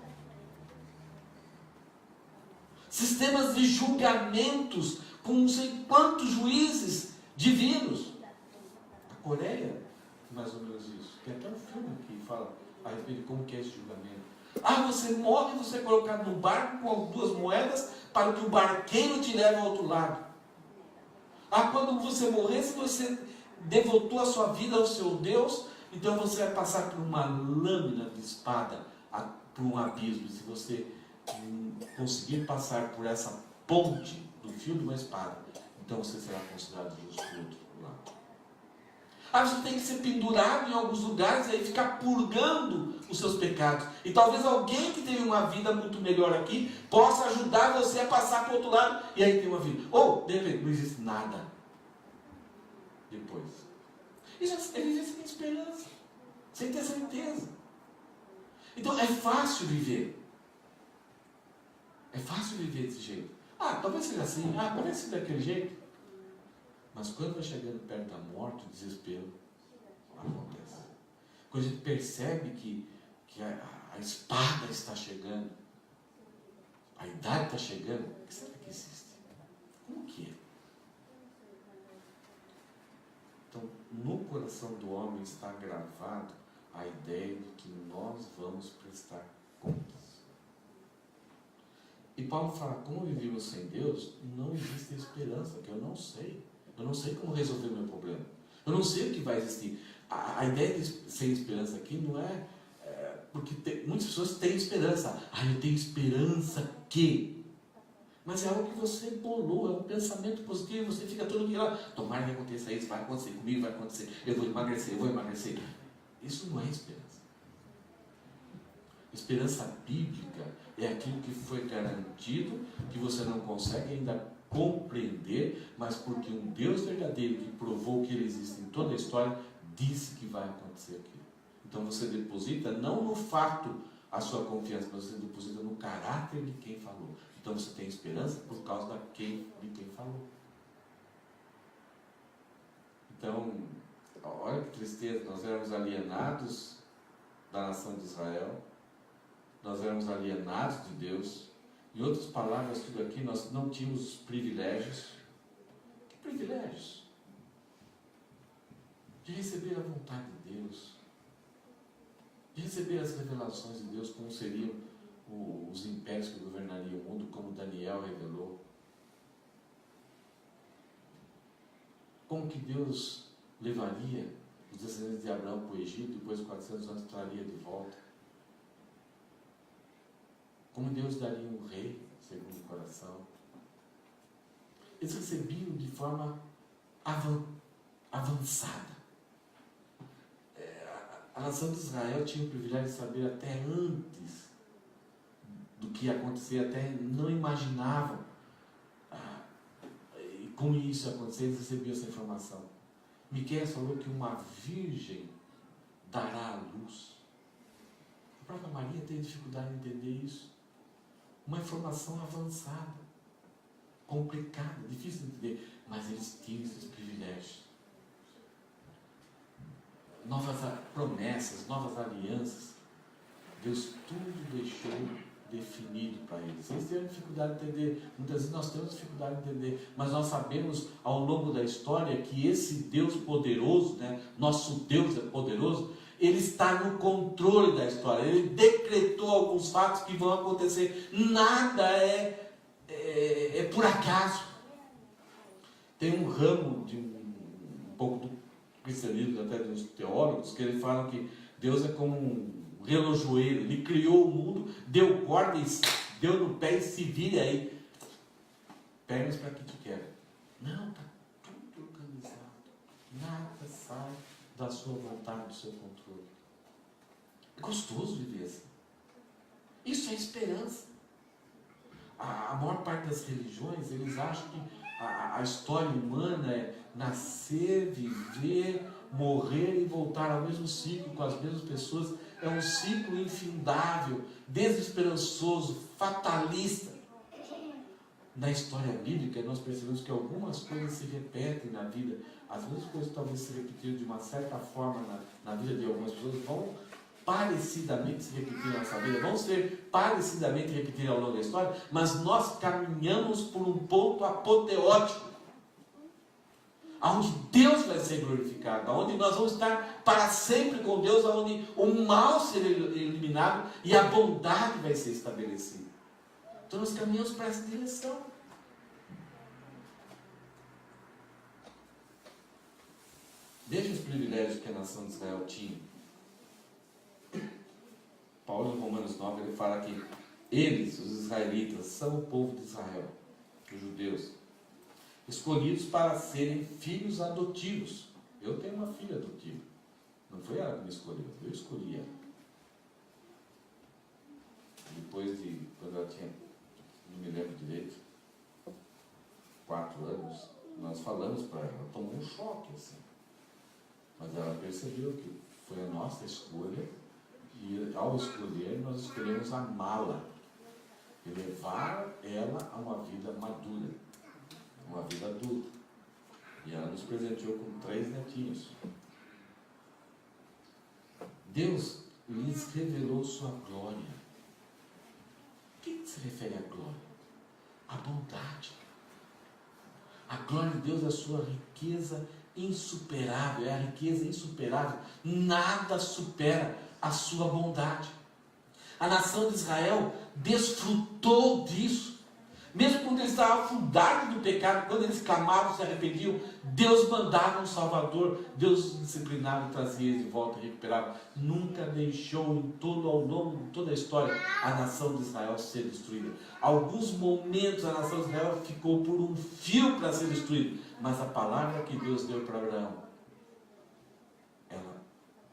Sistemas de julgamentos com não sei quantos juízes divinos. A Coreia, mais ou menos isso. Tem até um filme que fala a respeito de como que é esse julgamento. Você morre, você é colocado num barco com 2 moedas para que o barqueiro te leve ao outro lado. Quando você morrer, se você devotou a sua vida ao seu Deus, então você vai passar por uma lâmina de espada, por um abismo. Se você conseguir passar por essa ponte do fio de uma espada, então você será considerado justo do outro lado. Aí você tem que ser pendurado em alguns lugares e aí ficar purgando os seus pecados. E talvez alguém que teve uma vida muito melhor aqui possa ajudar você a passar para o outro lado e aí tem uma vida. Ou, de repente, não existe nada depois. E já vive sem esperança, sem ter certeza. Então é fácil viver. É fácil viver desse jeito. Talvez seja assim, talvez seja daquele jeito. Mas quando vai chegando perto da morte, o desespero acontece. Quando a gente percebe que a espada está chegando, a idade está chegando, o que será que existe? Como que é? Então, no coração do homem está gravado a ideia de que nós vamos prestar contas. E Paulo fala, como vivemos sem Deus, não existe esperança, que eu não sei. Eu não sei como resolver o meu problema. Eu não sei o que vai existir. A ideia de sem esperança aqui não é... porque muitas pessoas têm esperança. Eu tenho esperança que... Mas é algo que você bolou, é um pensamento positivo, você fica todo dia lá, tomara que aconteça isso, vai acontecer comigo, vai acontecer, eu vou emagrecer. Isso não é esperança. Esperança bíblica é aquilo que foi garantido, que você não consegue ainda compreender, mas porque um Deus verdadeiro que provou que ele existe em toda a história, disse que vai acontecer aquilo. Então você deposita não no fato a sua confiança, mas você deposita no caráter de quem falou. Então você tem esperança por causa de quem falou. Então, olha que tristeza, nós éramos alienados da nação de Israel, nós éramos alienados de Deus. Em outras palavras, tudo aqui, nós não tínhamos os privilégios. Que privilégios? De receber a vontade de Deus, de receber as revelações de Deus, como seriam os impérios que governariam o mundo, como Daniel revelou. Como que Deus levaria os descendentes de Abraão para o Egito, depois de 400 anos traria de volta. Como Deus daria um rei, segundo o coração. Eles recebiam de forma avançada. A nação de Israel tinha o privilégio de saber até antes do que ia acontecer, até não imaginavam. E como isso ia acontecer, eles recebiam essa informação. Miqueias falou que uma virgem dará à luz. A própria Maria tem dificuldade em entender isso. Uma informação avançada, complicada, difícil de entender, mas eles tinham esses privilégios. Novas promessas, novas alianças, Deus tudo deixou definido para eles. Eles tiveram dificuldade de entender, muitas vezes nós temos dificuldade de entender, mas nós sabemos ao longo da história que esse Deus poderoso, nosso Deus é poderoso, Ele está no controle da história. Ele decretou alguns fatos que vão acontecer. Nada é por acaso. Tem um ramo de um pouco do cristianismo, até dos teólogos, que eles falam que Deus é como um relojoeiro. Ele criou o mundo, deu corda e deu no pé e se vira aí. Pernas para que tu quer. Não, está tudo organizado. Nada sai da sua vontade, do seu controle. É gostoso viver assim. Isso é esperança. A maior parte das religiões, eles acham que a história humana é nascer, viver, morrer e voltar ao mesmo ciclo com as mesmas pessoas. É um ciclo infindável, desesperançoso, fatalista. Na história bíblica, nós percebemos que algumas coisas se repetem na vida. As mesmas coisas talvez se repetiram de uma certa forma na vida de algumas pessoas, vão parecidamente se repetir na nossa vida, vão ser parecidamente repetir ao longo da história, mas nós caminhamos por um ponto apoteótico, onde Deus vai ser glorificado, onde nós vamos estar para sempre com Deus, onde o mal será eliminado e a bondade vai ser estabelecida. Então nós caminhamos para essa direção. Veja os privilégios que a nação de Israel tinha. Paulo, em Romanos 9, ele fala que eles, os israelitas, são o povo de Israel, os judeus, escolhidos para serem filhos adotivos. Eu tenho uma filha adotiva. Não foi ela que me escolheu, eu escolhi ela. Depois de, quando ela tinha, não me lembro direito, 4 anos, nós falamos para ela, ela tomou um choque, assim. Mas ela percebeu que foi a nossa escolha, e ao escolher, nós escolhemos amá-la, e levar ela a uma vida madura, uma vida adulta. E ela nos presenteou com 3 netinhos. Deus lhes revelou sua glória. O que se refere à glória? A bondade. A glória de Deus é a sua riqueza insuperável, é a riqueza insuperável. Nada supera a sua bondade. A nação de Israel desfrutou disso. Mesmo quando eles estavam afundados no pecado, quando eles clamavam, se arrependiam, Deus mandava um Salvador, Deus disciplinava e trazia eles de volta e recuperava. Nunca deixou ao longo de toda a história a nação de Israel ser destruída. Alguns momentos a nação de Israel ficou por um fio para ser destruída, mas a palavra que Deus deu para Abraão, ela,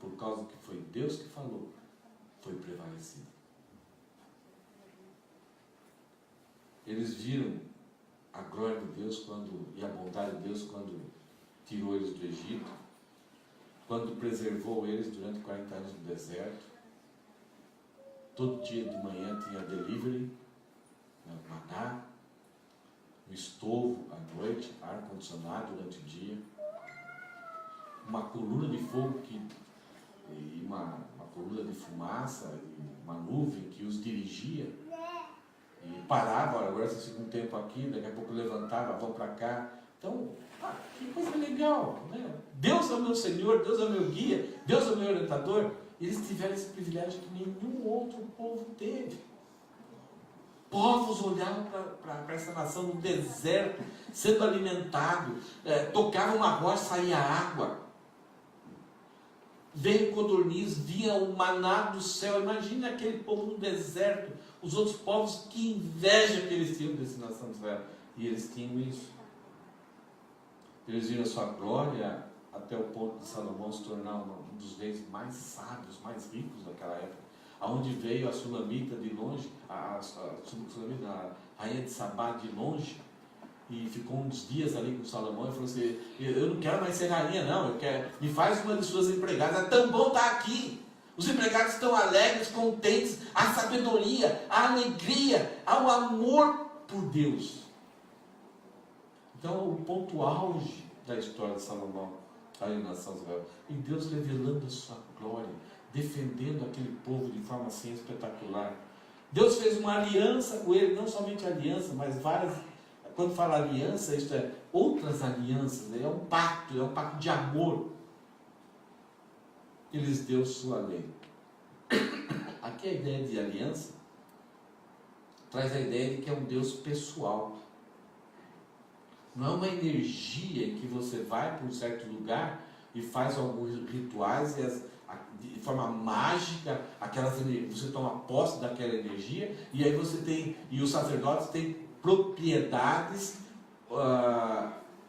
por causa que foi Deus que falou, foi prevalecida. Eles viram a glória de Deus e a bondade de Deus quando tirou eles do Egito, quando preservou eles durante 40 anos no deserto. Todo dia de manhã tinha delivery, maná, um estovo à noite, ar-condicionado durante o dia, uma coluna de fogo e uma coluna de fumaça, e uma nuvem que os dirigia. E parava, agora vocês ficam um tempo aqui, daqui a pouco levantava, vão para cá. Então, que coisa legal, né? Deus é o meu Senhor, Deus é o meu guia, Deus é o meu orientador. E eles tiveram esse privilégio que nenhum outro povo teve. Povos olhavam para essa nação no deserto, sendo alimentado, tocavam uma rocha, saía água. Veio codorniz, via o maná do céu. Imagina aquele povo no deserto, os outros povos, que inveja que eles tinham dessa nação de Israel. E eles tinham isso. Eles viram a sua glória até o ponto de Salomão se tornar um dos reis mais sábios, mais ricos daquela época. Aonde veio a Sulamita de longe, a rainha de Sabá de longe, e ficou uns dias ali com Salomão e falou assim: eu não quero mais ser rainha não, me faz uma de suas empregadas. É tão bom estar aqui. Os empregados estão alegres, contentes, a sabedoria, a alegria, há o amor por Deus. Então, o ponto auge da história de Salomão, a nação de Israel, e Deus revelando a sua glória, defendendo aquele povo de forma assim espetacular. Deus fez uma aliança com ele, não somente aliança, mas várias. Quando fala aliança, isto é, outras alianças, é um pacto de amor. Ele lhes deu sua lei. Aqui a ideia de aliança traz a ideia de que é um Deus pessoal. Não é uma energia em que você vai para um certo lugar e faz alguns rituais e de forma mágica, você toma posse daquela energia, e aí e os sacerdotes têm propriedades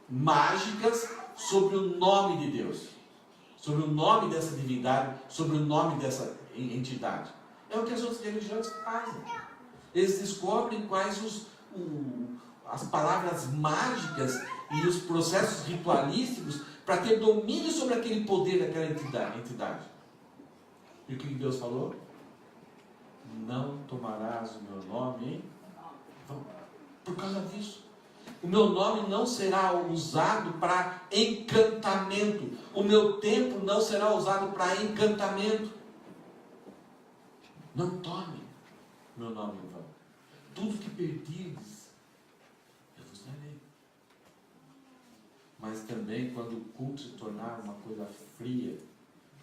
mágicas sobre o nome de Deus, sobre o nome dessa divindade, sobre o nome dessa entidade. É o que as outras religiões fazem. Eles descobrem quais as palavras mágicas e os processos ritualísticos para ter domínio sobre aquele poder daquela entidade. E o que Deus falou? Não tomarás o meu nome em vão. Por causa disso. O meu nome não será usado para encantamento. O meu templo não será usado para encantamento. Não tome meu nome em vão. Tudo que perdirdes, eu vos darei. Mas também, quando o culto se tornar uma coisa fria,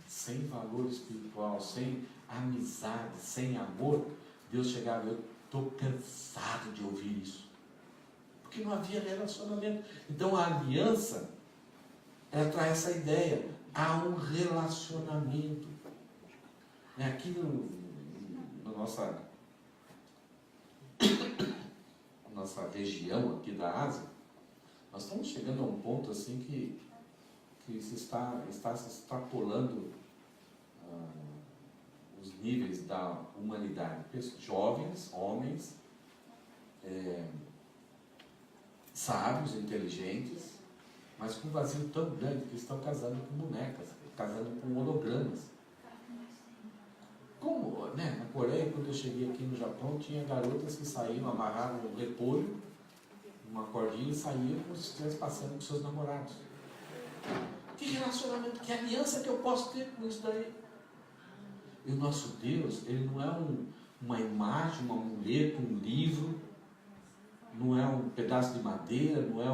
sem valor espiritual, sem amizade, sem amor, Deus chegava: eu estou cansado de ouvir isso. Porque não havia relacionamento. Então a aliança, ela traz essa ideia. Há um relacionamento. Aqui na nossa região aqui da Ásia, nós estamos chegando a um ponto assim que que se está se extrapolando os níveis da humanidade. Jovens, homens, sábios, inteligentes, mas com um vazio tão grande que estão casando com bonecas, casando com hologramas. Como, né? Na Coreia, quando eu cheguei aqui no Japão, tinha garotas que saíam, amarravam um repolho, uma cordinha, e saíam como se estivesse passando com seus namorados. Que relacionamento, que aliança que eu posso ter com isso daí? E o nosso Deus, Ele não é uma imagem, uma mulher, um livro, não é um pedaço de madeira, não é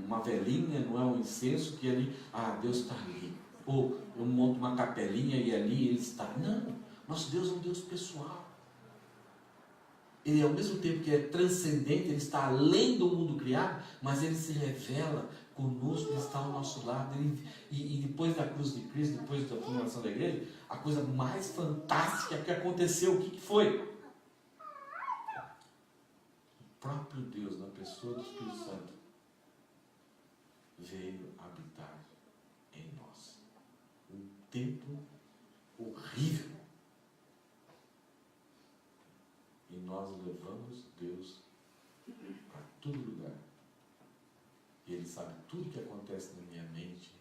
uma velinha, não é um incenso que ali, Deus está ali. Ou eu monto uma capelinha e ali Ele está. Não, nosso Deus é um Deus pessoal. Ele, ao mesmo tempo que é transcendente, Ele está além do mundo criado, mas Ele se revela conosco, Ele está ao nosso lado. E depois da cruz de Cristo, depois da fundação da igreja, a coisa mais fantástica que aconteceu, o que foi? O próprio Deus, na pessoa do Espírito Santo, veio habitar em nós. Um templo horrível. E nós levamos Deus para todo lugar. E Ele sabe tudo que acontece na minha mente.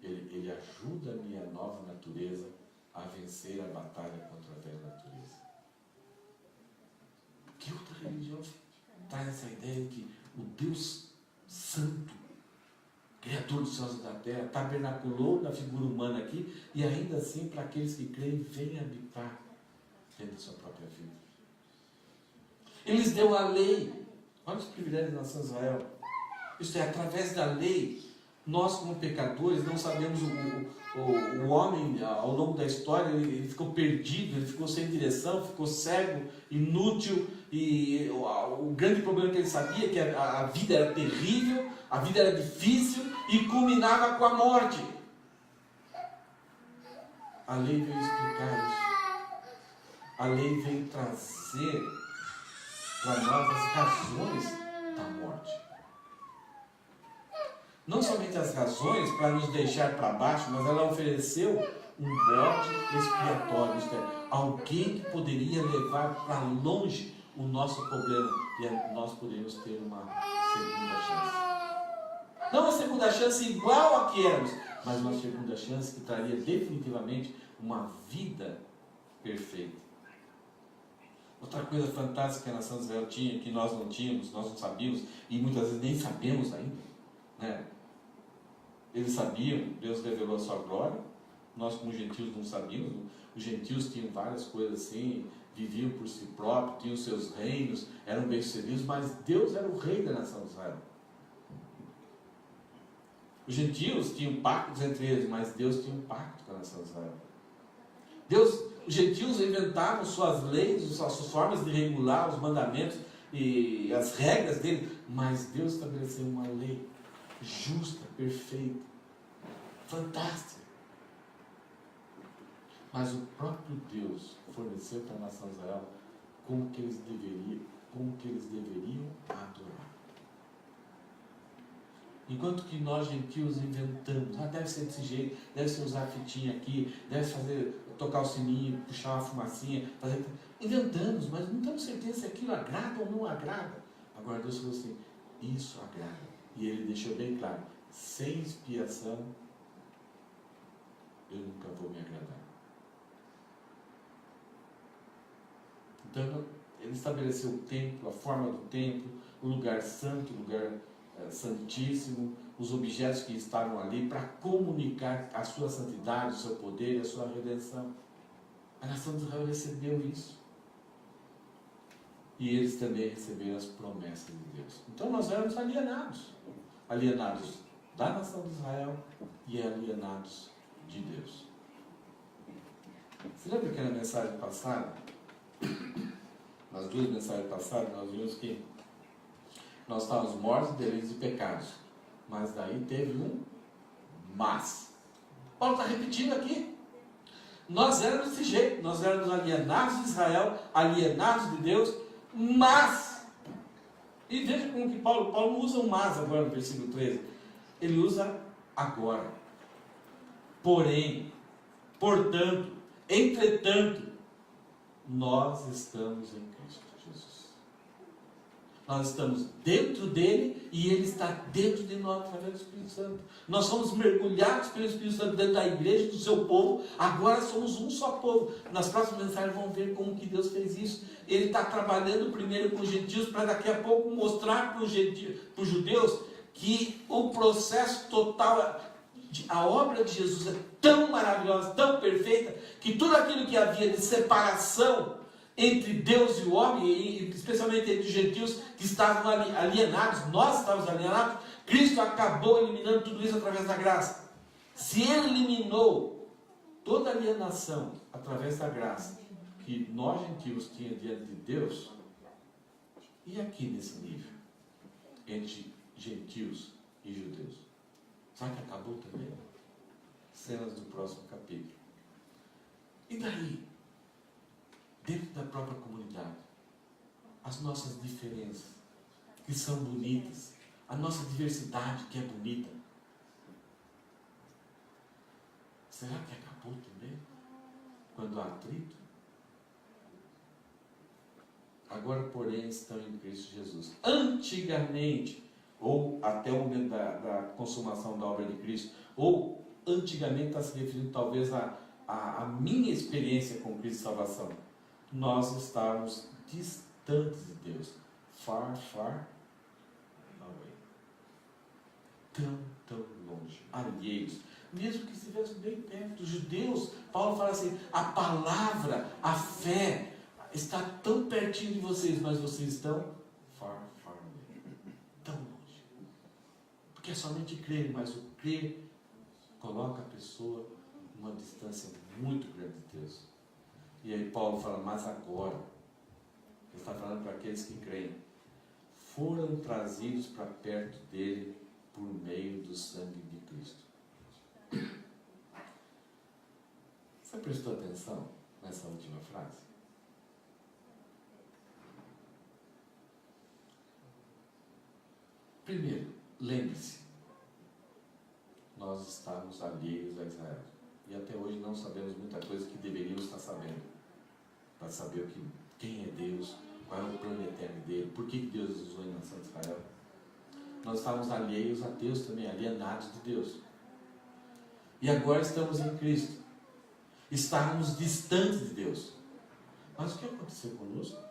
Ele ajuda a minha nova natureza a vencer a batalha contra a velha natureza. Que outra religião traz essa ideia de que o Deus Santo, Criador dos céus e da terra, tabernaculou na figura humana aqui, e ainda assim, para aqueles que creem, vem habitar dentro da sua própria vida. Ele lhes deu a lei. Olha os privilégios da nação de Israel. Isto é, através da lei, nós como pecadores não sabemos, o homem ao longo da história, ele ficou perdido, ele ficou sem direção, ficou cego, inútil, e o grande problema que ele sabia é que a vida era terrível, a vida era difícil e culminava com a morte. A lei veio explicar isso. A lei veio trazer para nós as razões da morte. Não somente as razões para nos deixar para baixo, mas ela ofereceu um bode expiatório, isto é, alguém que poderia levar para longe o nosso problema, e nós poderíamos ter uma segunda chance. Não uma segunda chance igual a que éramos, mas uma segunda chance que traria definitivamente uma vida perfeita. Outra coisa fantástica que a nação de Israel tinha, que nós não tínhamos, nós não sabíamos, e muitas vezes nem sabemos ainda, né? Eles sabiam, Deus revelou a sua glória, nós como gentios não sabíamos. Os gentios tinham várias coisas assim, viviam por si próprios, tinham seus reinos, eram bem-sucedidos, mas Deus era o rei da nação de Israel. Os gentios tinham pactos entre eles, mas Deus tinha um pacto com a nação de Israel. Os gentios inventavam suas leis, suas formas de regular os mandamentos e as regras dele, mas Deus estabeleceu uma lei justa, perfeita, fantástica. Mas o próprio Deus forneceu para a nação de Israel como que eles deveriam adorar. Enquanto que nós gentios inventamos, deve ser desse jeito, deve ser usar a fitinha aqui, deve tocar o sininho, puxar uma fumacinha, inventamos, mas não temos certeza se aquilo agrada ou não agrada. Agora Deus falou assim, isso agrada. E Ele deixou bem claro, sem expiação, eu nunca vou me agradar. Então, Ele estabeleceu o templo, a forma do templo, o lugar santo, o lugar santíssimo, os objetos que estavam ali para comunicar a sua santidade, o seu poder e a sua redenção. A nação de Israel recebeu isso. E eles também receberam as promessas de Deus. Então nós éramos alienados da nação de Israel e alienados de Deus. Você lembra que na mensagem passada, nas duas mensagens passadas, nós vimos que nós estávamos mortos em delitos e pecados, mas daí teve um mas. Paulo está repetindo aqui. Nós éramos desse jeito, nós éramos alienados de Israel, alienados de Deus, mas, e veja como que Paulo não usa um mas agora no versículo 13, ele usa agora. Porém, portanto, entretanto, nós estamos em Cristo Jesus. Nós estamos dentro dele e ele está dentro de nós através do Espírito Santo. Nós somos mergulhados pelo Espírito Santo dentro da igreja, do seu povo. Agora somos um só povo. Nas próximas mensagens vamos ver como que Deus fez isso. Ele está trabalhando primeiro com os gentios para daqui a pouco mostrar para os judeus que o processo total, a obra de Jesus é tão maravilhosa, tão perfeita, que tudo aquilo que havia de separação entre Deus e o homem, e especialmente entre os gentios que estavam alienados, nós estávamos alienados, Cristo acabou eliminando tudo isso através da graça. Se Ele eliminou toda alienação através da graça que nós gentios tínhamos diante de Deus, e aqui nesse nível, entre gentios e judeus, sabe que acabou também? Cenas do próximo capítulo. E daí? Dentro da própria comunidade, as nossas diferenças, que são bonitas, a nossa diversidade, que é bonita, será que acabou também? Quando há atrito? Agora, porém, estão em Cristo Jesus. Antigamente, ou até o momento da consumação da obra de Cristo, ou antigamente está se referindo talvez à minha experiência com Cristo e salvação. Nós estávamos distantes de Deus. Far, far away. Tão longe. Alheios. Mesmo que estivéssemos bem perto. Os judeus, Paulo fala assim, a palavra, a fé, está tão pertinho de vocês, mas vocês estão far, far away. Tão longe. Porque é somente crer, mas o crer coloca a pessoa numa distância muito grande de Deus. E aí Paulo fala, mas agora, ele está falando para aqueles que creem, foram trazidos para perto dele por meio do sangue de Cristo. Você prestou atenção nessa última frase? Primeiro, lembre-se, nós estamos alheios a Israel. E até hoje não sabemos muita coisa que deveríamos estar sabendo. Para saber quem é Deus, qual é o plano eterno dele, por que Deus usou a nação de Israel. Nós estávamos alheios a Deus também, alienados de Deus. E agora estamos em Cristo. Estávamos distantes de Deus. Mas o que aconteceu conosco?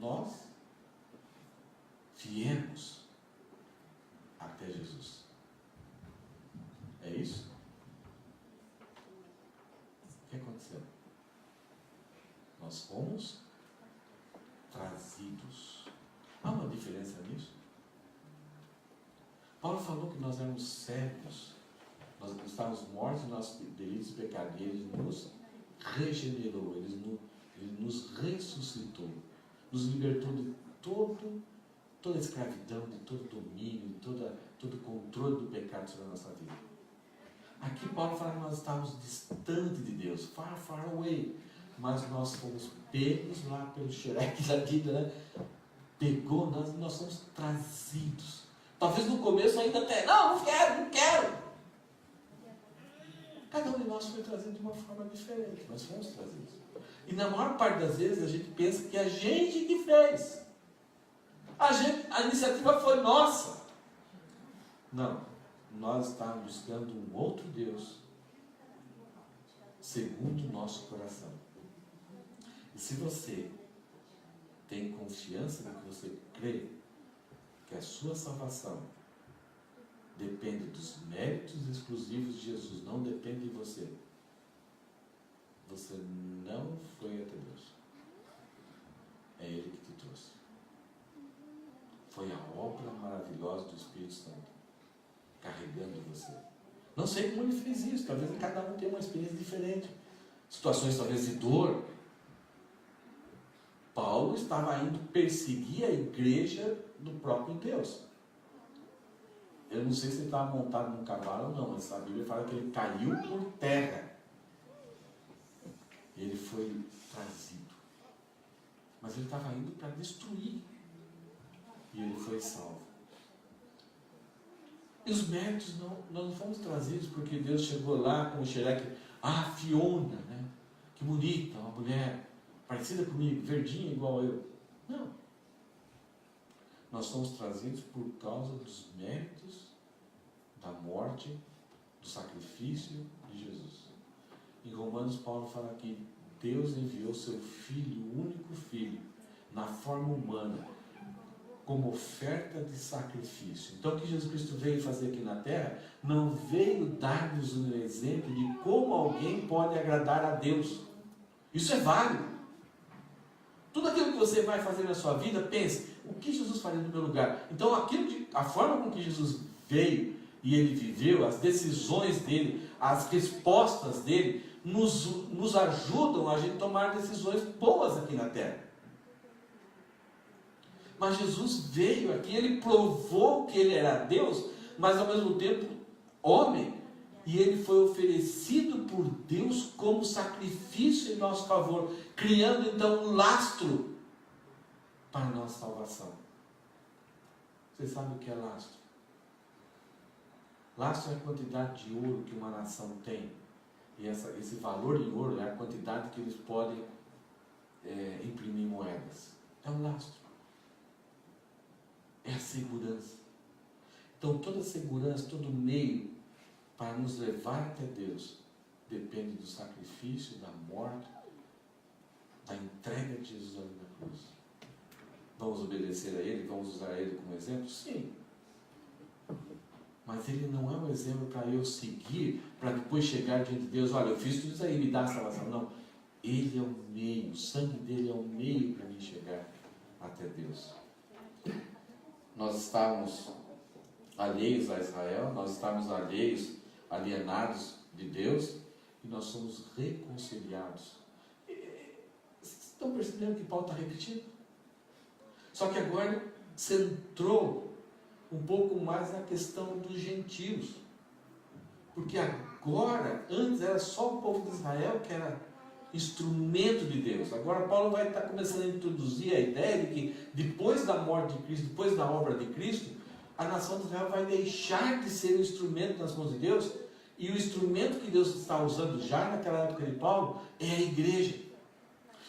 Nós viemos até Jesus. É isso? O que aconteceu? Nós fomos trazidos. Há uma diferença nisso? Paulo falou que nós éramos cegos, nós estávamos mortos em nossos delitos e pecados, e Ele nos regenerou, Ele nos ressuscitou, nos libertou de toda a escravidão, de todo domínio, de todo controle do pecado sobre a nossa vida. Aqui Paulo fala que nós estávamos distantes de Deus, far, far away, mas nós fomos pegos lá pelo xereque da vida, né? Pegou, nós somos trazidos. Talvez no começo ainda até, não quero. Cada um de nós foi trazido de uma forma diferente, nós fomos trazidos. E na maior parte das vezes a gente pensa que a gente que fez. A iniciativa foi nossa. Não. Nós estávamos buscando um outro Deus, segundo o nosso coração. E se você tem confiança no que você crê, que a sua salvação depende dos méritos exclusivos de Jesus, não depende de você, você não foi até Deus. É Ele que te trouxe. Foi a obra maravilhosa do Espírito Santo carregando você. Não sei como ele fez isso, talvez cada um tenha uma experiência diferente. Situações talvez de dor. Paulo estava indo perseguir a igreja do próprio Deus. Eu não sei se ele estava montado num cavalo ou não, mas a Bíblia fala que ele caiu por terra. Ele foi trazido. Mas ele estava indo para destruir E ele foi salvo. E os méritos nós não fomos trazidos porque Deus chegou lá com o xereque, Fiona, né? Que bonita, uma mulher parecida comigo, verdinha igual eu. Não. Nós somos trazidos por causa dos méritos da morte, do sacrifício de Jesus. Em Romanos, Paulo fala que Deus enviou seu Filho, o único Filho, na forma humana, como oferta de sacrifício. Então, o que Jesus Cristo veio fazer aqui na Terra, não veio dar-nos um exemplo de como alguém pode agradar a Deus. Isso é válido. Tudo aquilo que você vai fazer na sua vida, pense, o que Jesus faria no meu lugar? Então, a forma com que Jesus veio e ele viveu, as decisões dele, as respostas dele, nos ajudam a gente tomar decisões boas aqui na Terra. Mas Jesus veio aqui, ele provou que ele era Deus, mas ao mesmo tempo homem, e ele foi oferecido por Deus como sacrifício em nosso favor, criando então um lastro para a nossa salvação. Você sabe o que é lastro? Lastro é a quantidade de ouro que uma nação tem, e esse valor em ouro é a quantidade que eles podem imprimir moedas. É um lastro. É a segurança. Então toda segurança, todo meio para nos levar até Deus depende do sacrifício, da morte, da entrega de Jesus ali na cruz. Vamos obedecer a Ele? Vamos usar Ele como exemplo? Sim. Mas Ele não é um exemplo para eu seguir, para depois chegar diante de Deus, olha, eu fiz tudo isso aí, me dá a salvação. Não. Ele é o meio, o sangue dele é o meio para mim chegar até Deus. Nós estávamos alheios a Israel, nós estávamos alienados de Deus, e nós somos reconciliados. Vocês estão percebendo que Paulo está repetindo? Só que agora centrou um pouco mais na questão dos gentios. Porque agora, antes era só o povo de Israel que era instrumento de Deus. Agora Paulo vai estar começando a introduzir a ideia de que depois da morte de Cristo, depois da obra de Cristo, a nação de Israel vai deixar de ser um instrumento nas mãos de Deus, e o instrumento que Deus está usando já naquela época de Paulo é a igreja.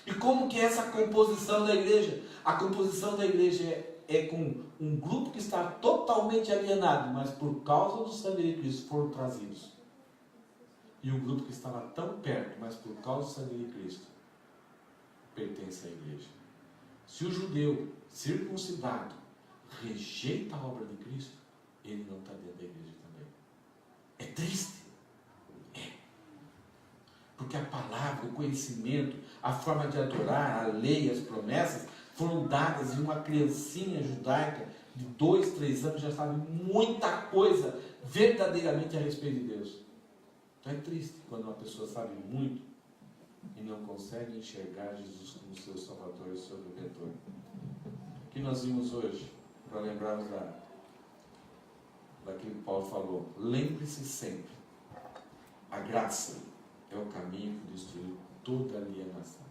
E como que é essa composição da igreja? A composição da igreja é com um grupo que está totalmente alienado, mas por causa do sangue de Cristo foram trazidos. E o grupo que estava tão perto, mas por causa do sangue de Cristo, pertence à igreja. Se o judeu circuncidado rejeita a obra de Cristo, ele não está dentro da igreja também. É triste. É. Porque a palavra, o conhecimento, a forma de adorar, a lei, as promessas, foram dadas em uma criancinha judaica de 2, 3 anos, já sabe muita coisa verdadeiramente a respeito de Deus. Então é triste quando uma pessoa sabe muito e não consegue enxergar Jesus como seu Salvador e seu Redentor. O que nós vimos hoje, para lembrarmos daquilo que Paulo falou, lembre-se sempre, a graça é o caminho que destruiu toda alienação.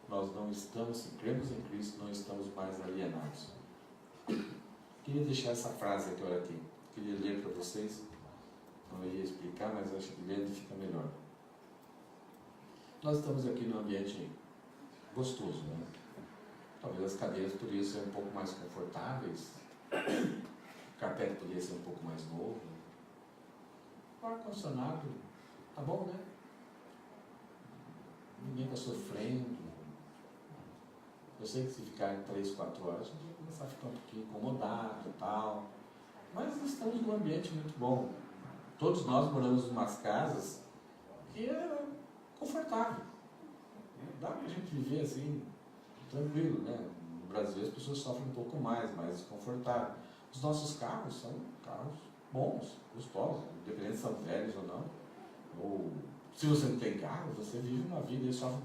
Nós não estamos, se cremos em Cristo, não estamos mais alienados. Queria deixar essa frase aqui, queria ler para vocês. Não ia explicar, mas acho que lendo fica melhor. Nós estamos aqui num ambiente gostoso, né? Talvez as cadeiras poderiam ser um pouco mais confortáveis, o carpete poderia ser um pouco mais novo. O ar-condicionado tá bom, né? Ninguém está sofrendo. Eu sei que se ficar 3, 4 horas, a gente vai começar a ficar um pouquinho incomodado e tal. Mas estamos num ambiente muito bom. Todos nós moramos em umas casas que é confortável. Dá para a gente viver assim, tranquilo, né? No Brasil as pessoas sofrem um pouco mais desconfortável. Os nossos carros são carros bons, gostosos, independente se são velhos ou não. Ou se você não tem carro, você vive uma vida e sofre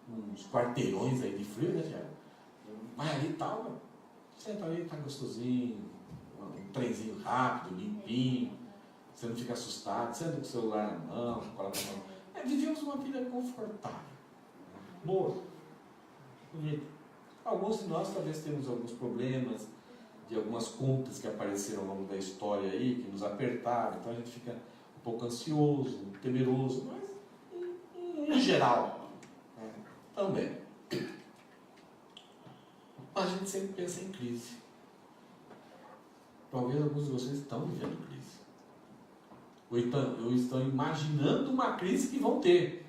uns quarteirões aí de frio, né, Tiago? Mas ali tal, senta ali, tá gostosinho, um trenzinho rápido, limpinho. Você não fica assustado, você anda com o celular na mão, coloca a mão. Vivemos uma vida confortável, boa, bonita. Alguns de nós talvez temos alguns problemas, de algumas contas que apareceram ao longo da história aí, que nos apertaram, então a gente fica um pouco ansioso, temeroso, mas em geral, né, também. Mas a gente sempre pensa em crise. Talvez alguns de vocês estão vivendo crise. Ou estão imaginando uma crise que vão ter.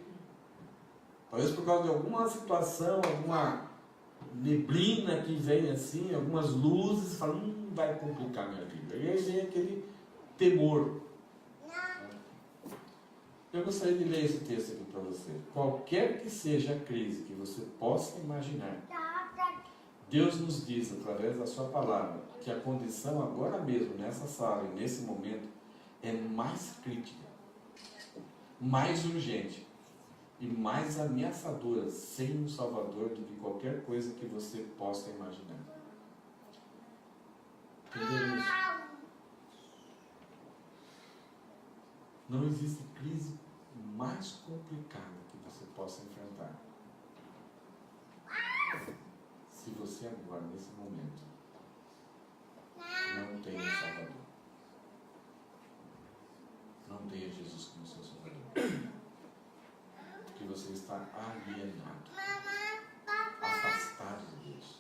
Talvez por causa de alguma situação, alguma neblina que vem assim, algumas luzes, falam, vai complicar minha vida. E aí vem aquele temor. Eu gostaria de ler esse texto aqui para você. Qualquer que seja a crise que você possa imaginar, Deus nos diz, através da sua palavra, que a condição agora mesmo, nessa sala e nesse momento, é mais crítica, mais urgente e mais ameaçadora sem um Salvador do que qualquer coisa que você possa imaginar. Entendeu isso? Não existe crise mais complicada que você possa enfrentar. Se você agora, nesse momento, não tem um Salvador, não tenha Jesus como seu Salvador, porque você está alienado, afastado de Deus.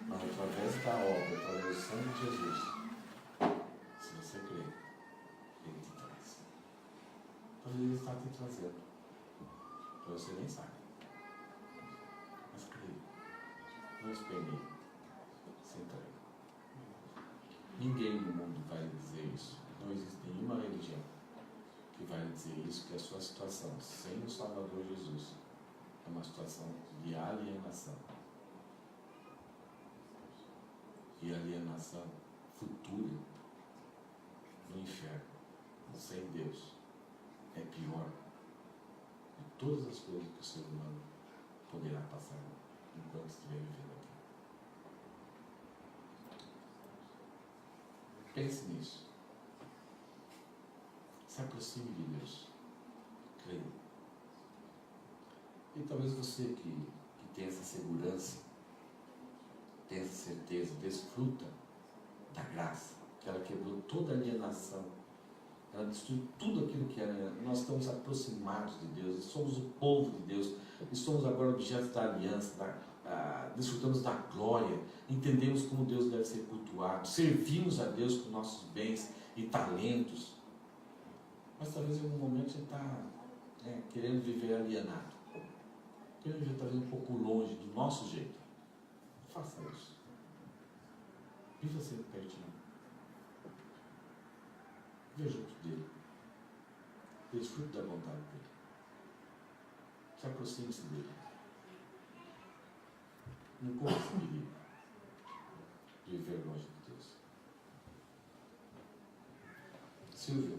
Mas através da obra, através do sangue de Jesus, se você crer, Ele te traz. Talvez Ele está te trazendo, você nem sabe. Mas creia, não espere, se entregue. Ninguém no mundo vai dizer isso. Não existe nenhuma religião que vai dizer isso, que a sua situação sem o Salvador Jesus é uma situação de alienação. E alienação futura no inferno, sem Deus, é pior de todas as coisas que o ser humano poderá passar enquanto estiver vivendo aqui. Pense nisso. Se aproxime de Deus. Creia. E talvez você que tem essa segurança, tem essa certeza, desfruta da graça, que ela quebrou toda a alienação, ela destruiu tudo aquilo que era. Nós estamos aproximados de Deus, somos o povo de Deus, e somos agora objetos da aliança, desfrutamos da glória, entendemos como Deus deve ser cultuado, servimos a Deus com nossos bens e talentos. Mas talvez em algum momento você está querendo viver alienado, querendo viver talvez um pouco longe do nosso jeito. Faça isso. Viva sempre pertinho. Viva junto dele. Desfrute da vontade dele. Se aproxime-se dele. Não corra esse perigo de viver longe de Deus. Silvia.